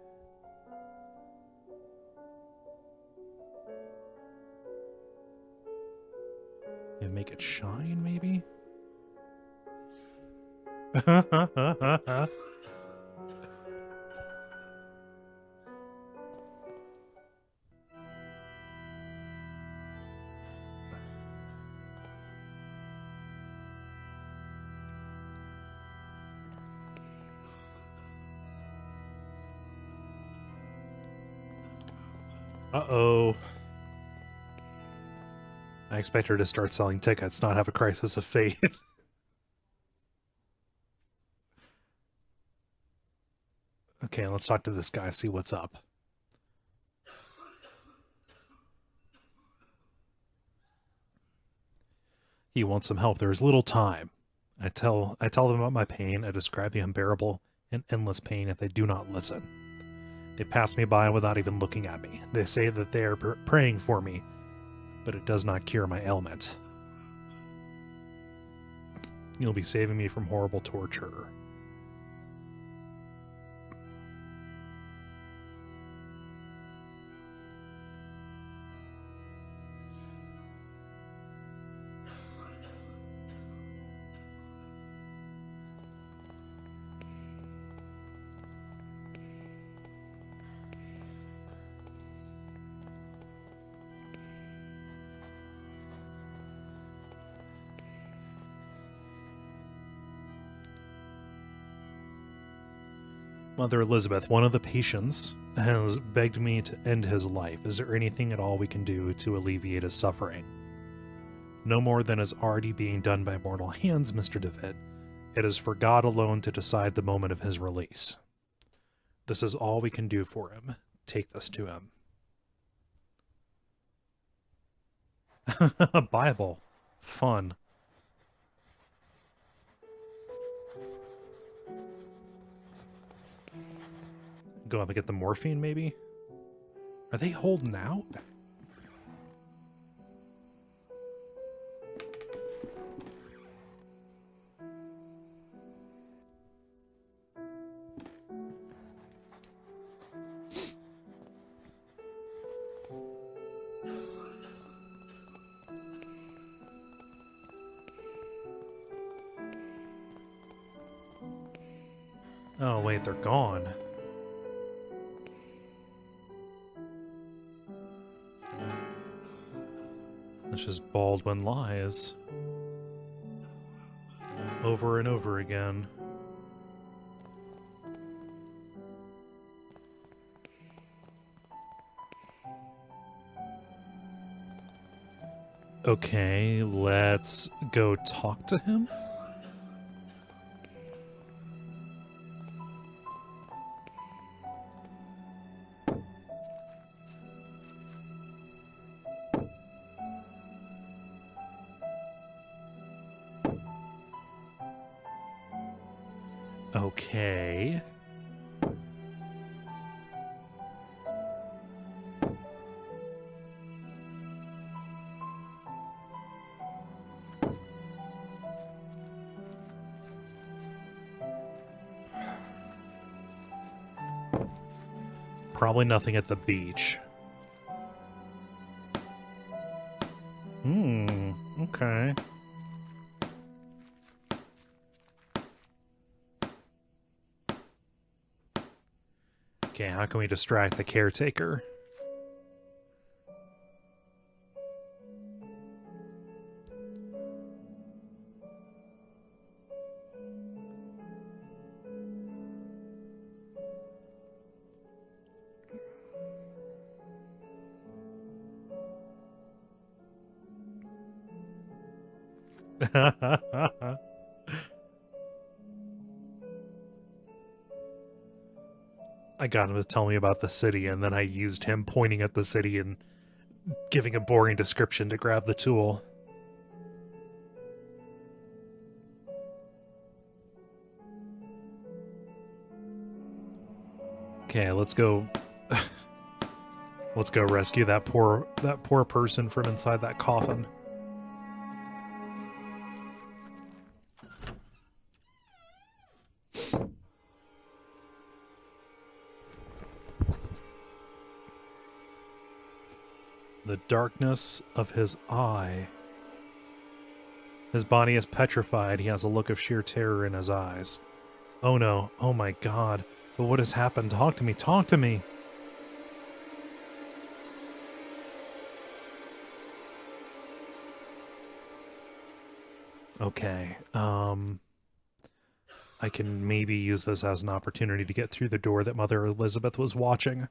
And make it shine, maybe? Uh-oh. I expect her to start selling tickets, not have a crisis of faith. Okay, let's talk to this guy, see what's up. He wants some help. There is little time. I tell them about my pain. I describe the unbearable and endless pain if they do not listen. They pass me by without even looking at me. They say that they are praying for me, but it does not cure my ailment. You'll be saving me from horrible torture. Mother Elizabeth, one of the patients, has begged me to end his life. Is there anything at all we can do to alleviate his suffering? No more than is already being done by mortal hands, Mr. Devitt. It is for God alone to decide the moment of his release. This is all we can do for him. Take this to him. A Bible. Fun. Go up and get the morphine, maybe? Are they holding out? Oh, wait, they're gone. It's just Baldwin lies. Over and over again. Okay, let's go talk to him. Okay. Probably nothing at the beach. Okay. Okay, how can we distract the caretaker? I got him to tell me about the city, and then I used him pointing at the city and giving a boring description to grab the tool. Okay, let's go. Let's go rescue that poor person from inside that coffin. The darkness of his eye. His body is petrified. He has a look of sheer terror in his eyes. Oh no. Oh my god. But what has happened? Talk to me. Talk to me. Okay. I can maybe use this as an opportunity to get through the door that Mother Elizabeth was watching.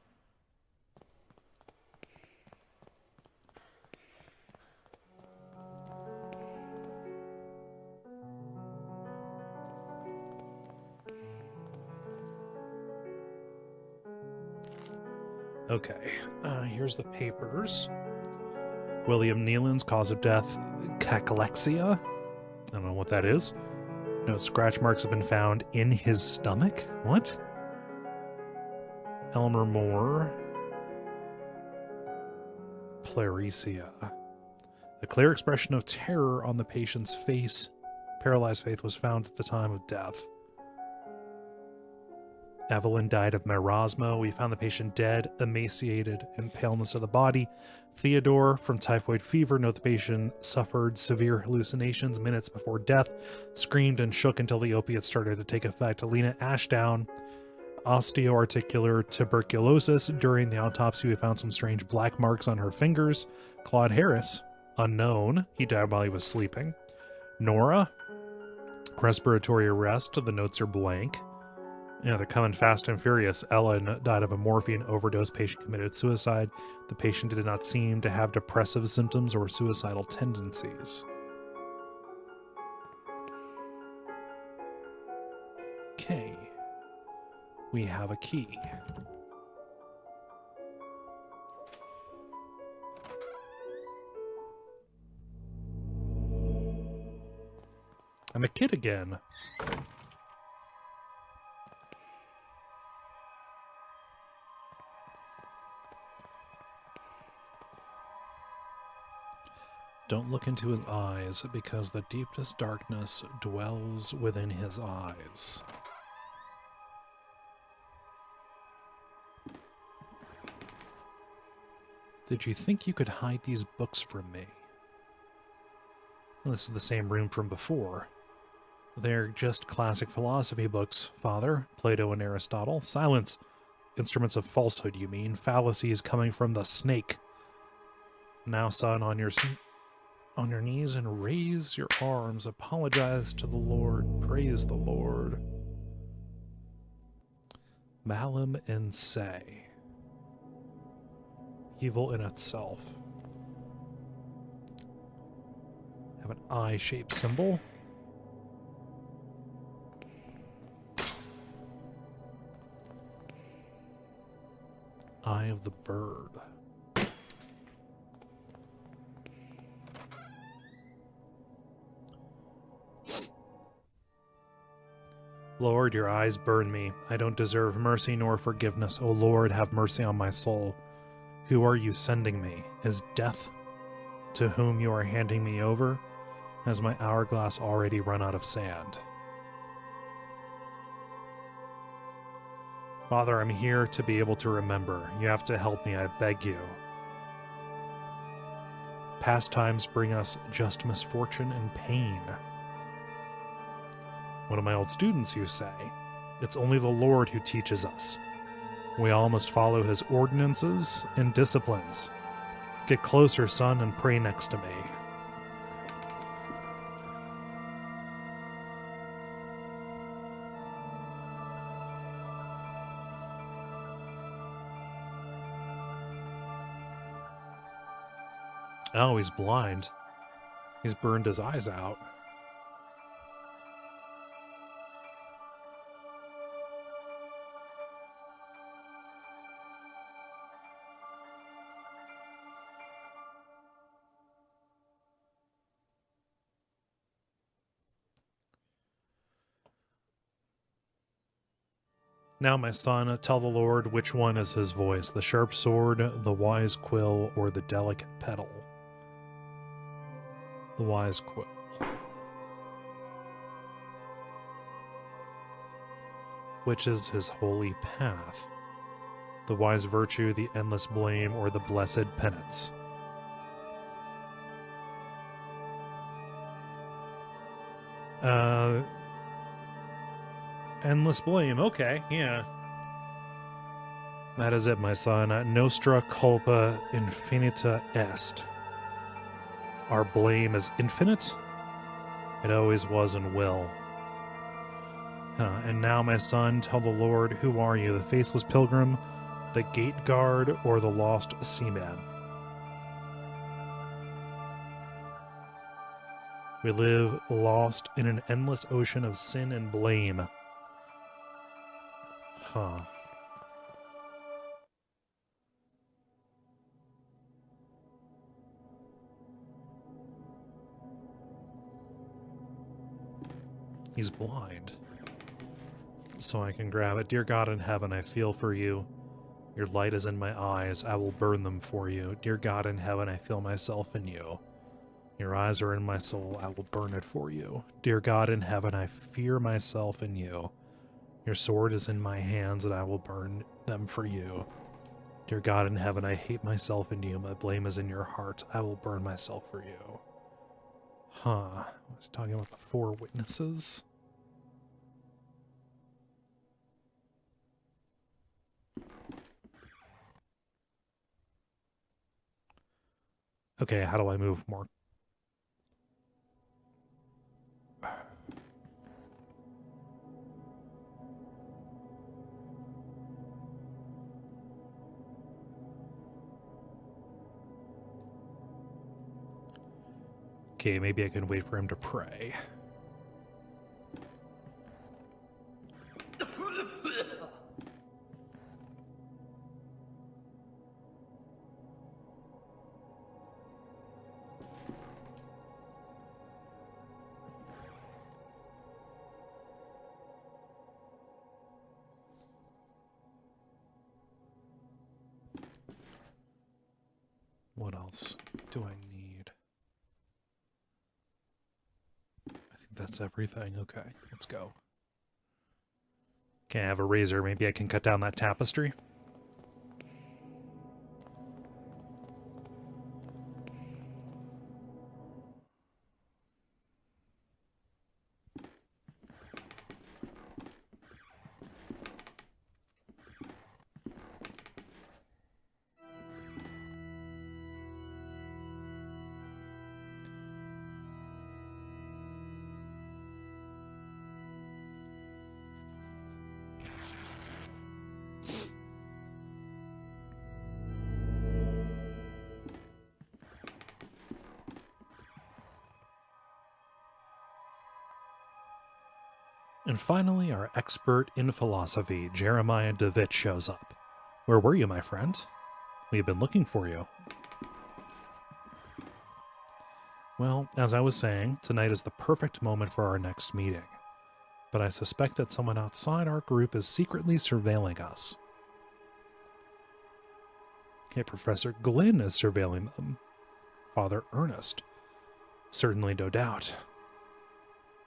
Okay, here's the papers. William Nealon's cause of death, cachexia. I don't know what that is. No scratch marks have been found in his stomach. What? Elmer Moore. Pleuresia. A clear expression of terror on the patient's face. Paralyzed face was found at the time of death. Evelyn died of marasmo. We found the patient dead, emaciated, and paleness of the body. Theodore, from typhoid fever. Note the patient suffered severe hallucinations minutes before death, screamed and shook until the opiates started to take effect. Alina Ashdown, osteoarticular tuberculosis. During the autopsy, we found some strange black marks on her fingers. Claude Harris, unknown. He died while he was sleeping. Nora, respiratory arrest. The notes are blank. Yeah, they're coming fast and furious. Ellen died of a morphine overdose. Patient committed suicide. The patient did not seem to have depressive symptoms or suicidal tendencies. Okay. We have a key. I'm a kid again. Don't look into his eyes, because the deepest darkness dwells within his eyes. Did you think you could hide these books from me? Well, this is the same room from before. They're just classic philosophy books, Father. Plato and Aristotle. Silence. Instruments of falsehood, you mean. Fallacies coming from the snake. Now, son, on your knees and raise your arms. Apologize to the Lord. Praise the Lord. Malum in se. Evil in itself. Have an eye-shaped symbol. Eye of the bird. Lord, your eyes burn me. I don't deserve mercy nor forgiveness. O Lord, have mercy on my soul. Who are you sending me? Is death, to whom you are handing me over? Has my hourglass already run out of sand? Father, I'm here to be able to remember. You have to help me, I beg you. Past times bring us just misfortune and pain. One of my old students, you say. It's only the Lord who teaches us. We all must follow his ordinances and disciplines. Get closer, son, and pray next to me. Oh, he's blind. He's burned his eyes out. Now, my son, tell the Lord which one is his voice, the sharp sword, the wise quill, or the delicate petal. The wise quill. Which is his holy path? The wise virtue, the endless blame, or the blessed penance? Endless blame. Okay, yeah. That is it, my son. Nostra culpa infinita est. Our blame is infinite. It always was and will. And now, my son, tell the Lord, who are you, the faceless pilgrim, the gate guard, or the lost seaman? We live lost in an endless ocean of sin and blame. Huh. He's blind. So I can grab it. Dear God in heaven, I feel for you. Your light is in my eyes. I will burn them for you. Dear God in heaven, I feel myself in you. Your eyes are in my soul. I will burn it for you. Dear God in heaven, I fear myself in you. Your sword is in my hands, and I will burn them for you. Dear God in heaven, I hate myself in you. My blame is in your heart. I will burn myself for you. Huh. I was talking about the 4 witnesses. Okay, how do I move more? Okay, maybe I can wait for him to pray. What else do I need? I think that's everything. Okay, let's go. Okay, I have a razor. Maybe I can cut down that tapestry. And finally, our expert in philosophy, Jeremiah Devitt, shows up. Where were you, my friend? We've been looking for you. Well, as I was saying, tonight is the perfect moment for our next meeting. But I suspect that someone outside our group is secretly surveilling us. Okay, Professor Glynn is surveilling them. Father Ernest. Certainly no doubt.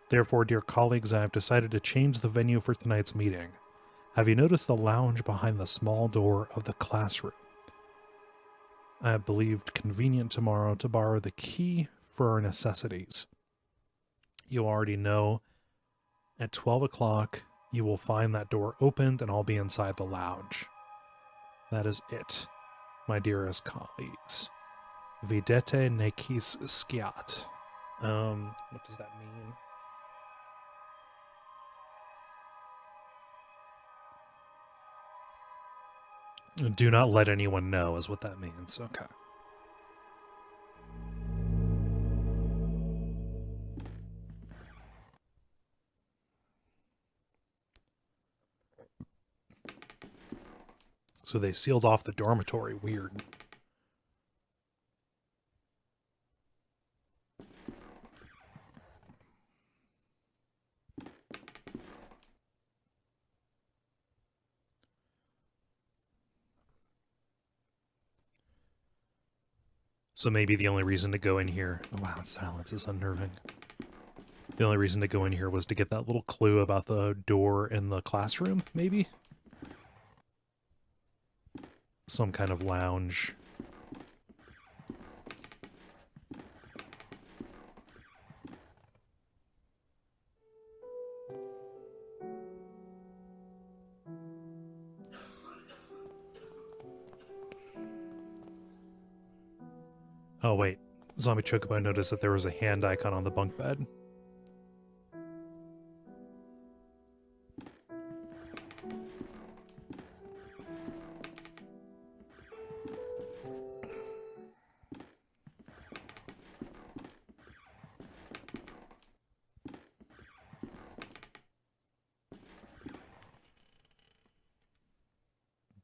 Therefore, dear colleagues, I have decided to change the venue for tonight's meeting. Have you noticed the lounge behind the small door of the classroom? I have believed convenient tomorrow to borrow the key for our necessities. You already know at 12 o'clock you will find that door opened and I'll be inside the lounge. That is it, my dearest colleagues. Videte necis sciat. What does that mean? Do not let anyone know is what that means. Okay. So they sealed off the dormitory. Weird. So maybe the only reason to go in here... Oh, wow, silence is unnerving. The only reason to go in here was to get that little clue about the door in the classroom, maybe? Some kind of lounge. Oh, wait. Zombie Chocobo noticed that there was a hand icon on the bunk bed.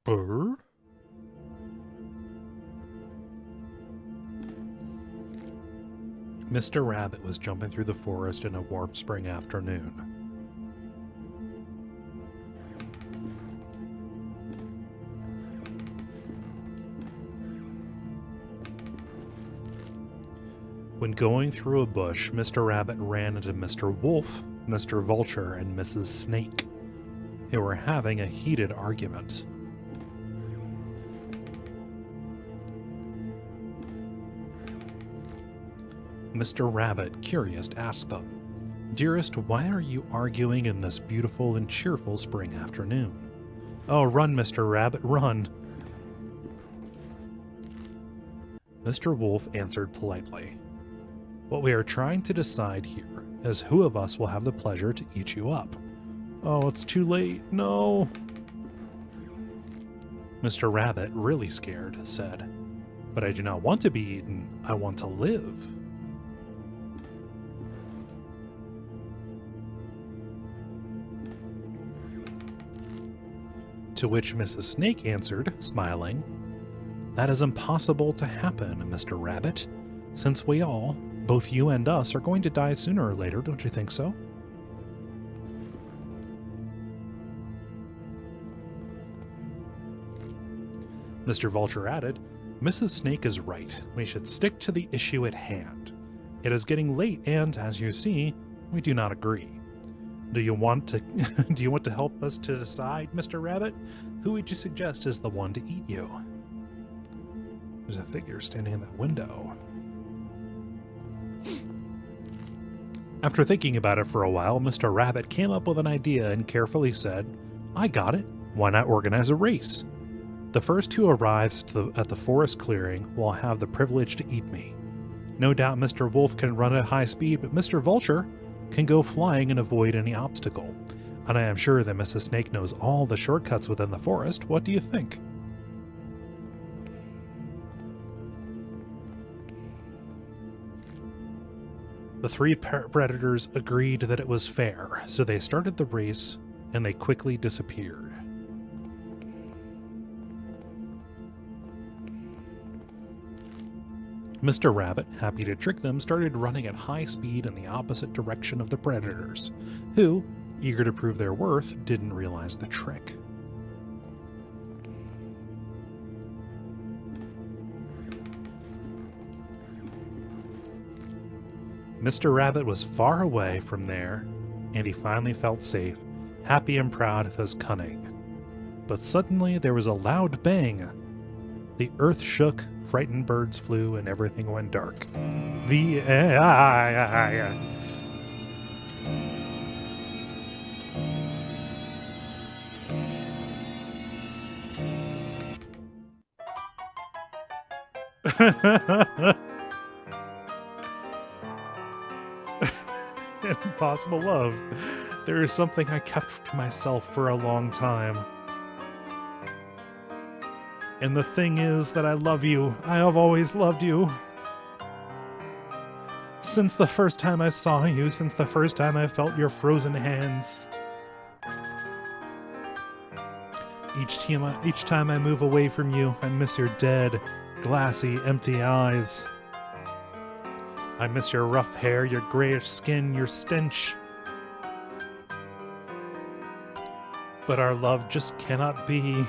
Brr? Mr. Rabbit was jumping through the forest in a warm spring afternoon. When going through a bush, Mr. Rabbit ran into Mr. Wolf, Mr. Vulture, and Mrs. Snake, who were having a heated argument. Mr. Rabbit, curious, asked them, "Dearest, why are you arguing in this beautiful and cheerful spring afternoon?" "Oh, run, Mr. Rabbit, run." Mr. Wolf answered politely, "What we are trying to decide here is who of us will have the pleasure to eat you up." "Oh, it's too late, no." Mr. Rabbit, really scared, said, "But I do not want to be eaten, I want to live." To which Mrs. Snake answered, smiling, "That is impossible to happen, Mr. Rabbit, since we all, both you and us, are going to die sooner or later, don't you think so?" Mr. Vulture added, "Mrs. Snake is right. We should stick to the issue at hand. It is getting late and, as you see, we do not agree. Do you want to do you want to help us to decide, Mr. Rabbit? Who would you suggest is the one to eat you?" There's a figure standing in that window. After thinking about it for a while, Mr. Rabbit came up with an idea and carefully said, "I got it. Why not organize a race? The first who arrives at the forest clearing will have the privilege to eat me. No doubt Mr. Wolf can run at high speed, but Mr. Vulture can go flying and avoid any obstacle. And I am sure that Mrs. Snake knows all the shortcuts within the forest. What do you think?" The three predators agreed that it was fair, so they started the race, and they quickly disappeared. Mr. Rabbit, happy to trick them, started running at high speed in the opposite direction of the predators, who, eager to prove their worth, didn't realize the trick. Mr. Rabbit was far away from there, and he finally felt safe, happy and proud of his cunning. But suddenly there was a loud bang. The earth shook, frightened birds flew, and everything went dark. The Impossible love. There is something I kept to myself for a long time. And the thing is that I love you. I have always loved you. Since the first time I saw you, since the first time I felt your frozen hands. Each time I move away from you, I miss your dead, glassy, empty eyes. I miss your rough hair, your grayish skin, your stench. But our love just cannot be.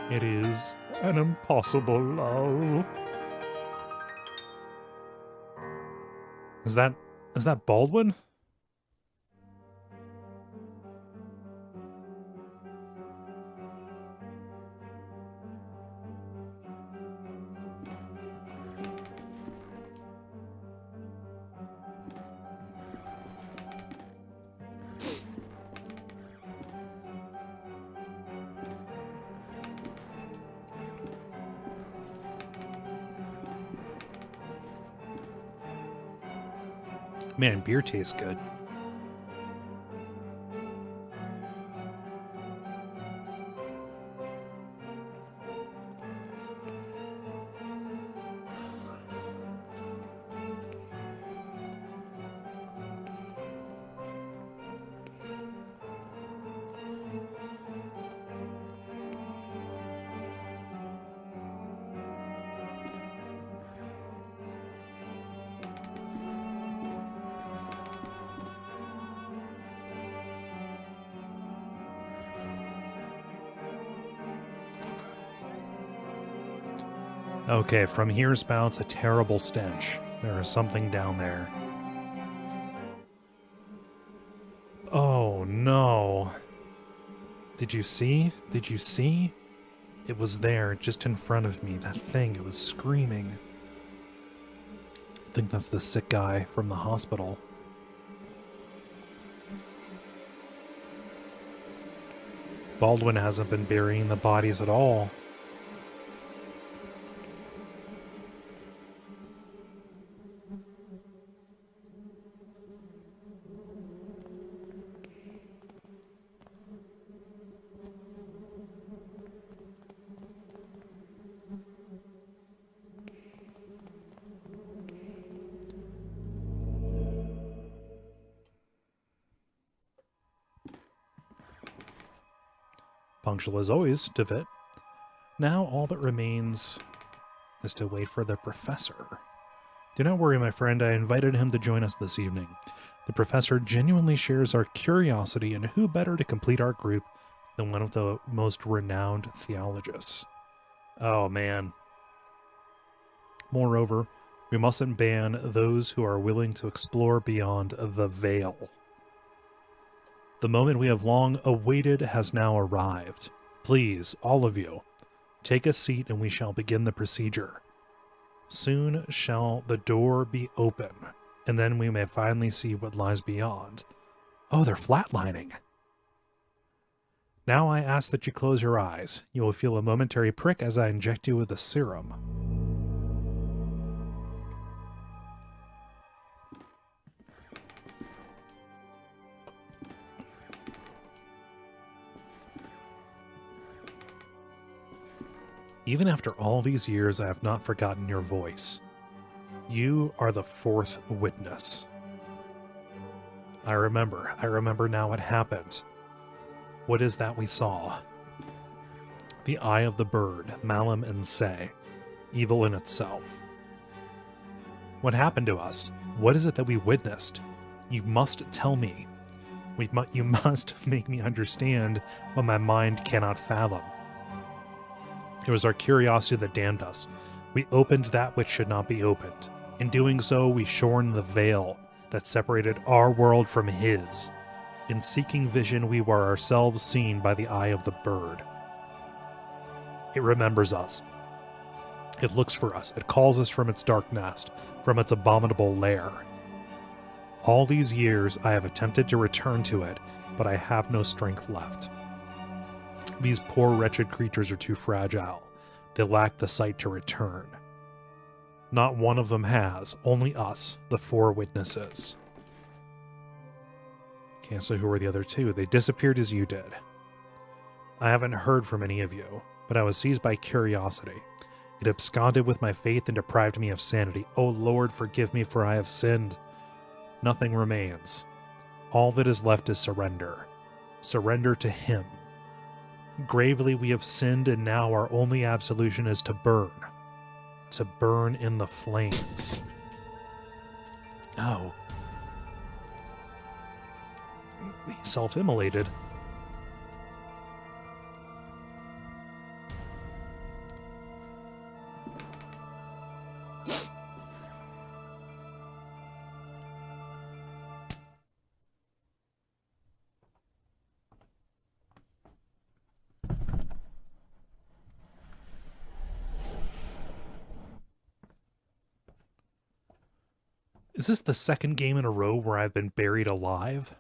It is an impossible love. Is that Baldwin? Man, beer tastes good. Okay, from here spouts a terrible stench. There is something down there. Oh no. Did you see? Did you see? It was there, just in front of me. That thing, it was screaming. I think that's the sick guy from the hospital. Baldwin hasn't been burying the bodies at all. Punctual as always, Devitt. Now all that remains is to wait for the professor. Do not worry, my friend. I invited him to join us this evening. The professor genuinely shares our curiosity, and who better to complete our group than one of the most renowned theologists? Oh, man. Moreover, we mustn't ban those who are willing to explore beyond the veil. The moment we have long awaited has now arrived. Please, all of you, take a seat and we shall begin the procedure. Soon shall the door be open, and then we may finally see what lies beyond. Oh, they're flatlining. Now I ask that you close your eyes. You will feel a momentary prick as I inject you with a serum. Even after all these years, I have not forgotten your voice. You are the fourth witness. I remember now what happened. What is that we saw? The eye of the bird, Malum and Se, evil in itself. What happened to us? What is it that we witnessed? You must tell me. You must make me understand what my mind cannot fathom. It was our curiosity that damned us. We opened that which should not be opened. In doing so, we shorn the veil that separated our world from his. In seeking vision, we were ourselves seen by the eye of the bird. It remembers us. It looks for us. It calls us from its dark nest, from its abominable lair. All these years, I have attempted to return to it, but I have no strength left. These poor wretched creatures are too fragile. They lack the sight to return. Not one of them has, only us, the four witnesses. Can't say who were the other two. They disappeared as you did. I haven't heard from any of you, but I was seized by curiosity. It absconded with my faith and deprived me of sanity. O Lord, forgive me, for I have sinned. Nothing remains. All that is left is surrender. Surrender to him. Gravely we have sinned, and now our only absolution is to burn. To burn in the flames. Oh. He self-immolated. Is this the second game in a row where I've been buried alive?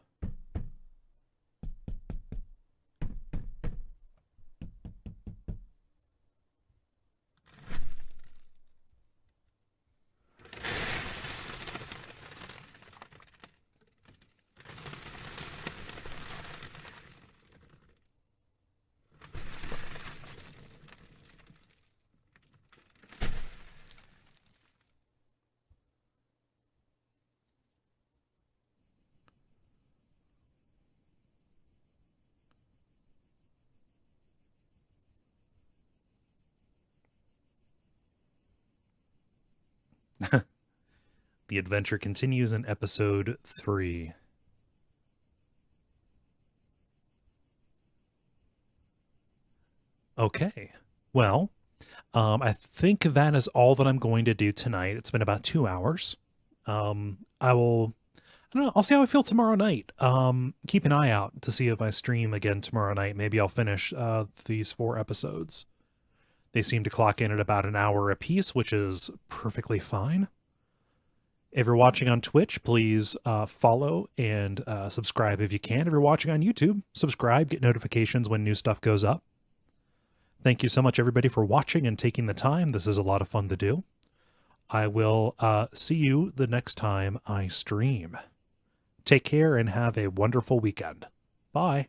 The adventure continues in episode 3. Okay, well, I think that is all that I'm going to do tonight. It's been about 2 hours. I will, I don't know, I'll see how I feel tomorrow night. Keep an eye out to see if I stream again tomorrow night. Maybe I'll finish these 4 episodes. They seem to clock in at about an hour apiece, which is perfectly fine. If you're watching on Twitch, please follow and subscribe if you can. If you're watching on YouTube, subscribe, get notifications when new stuff goes up. Thank you so much, everybody, for watching and taking the time. This is a lot of fun to do. I will see you the next time I stream. Take care and have a wonderful weekend. Bye.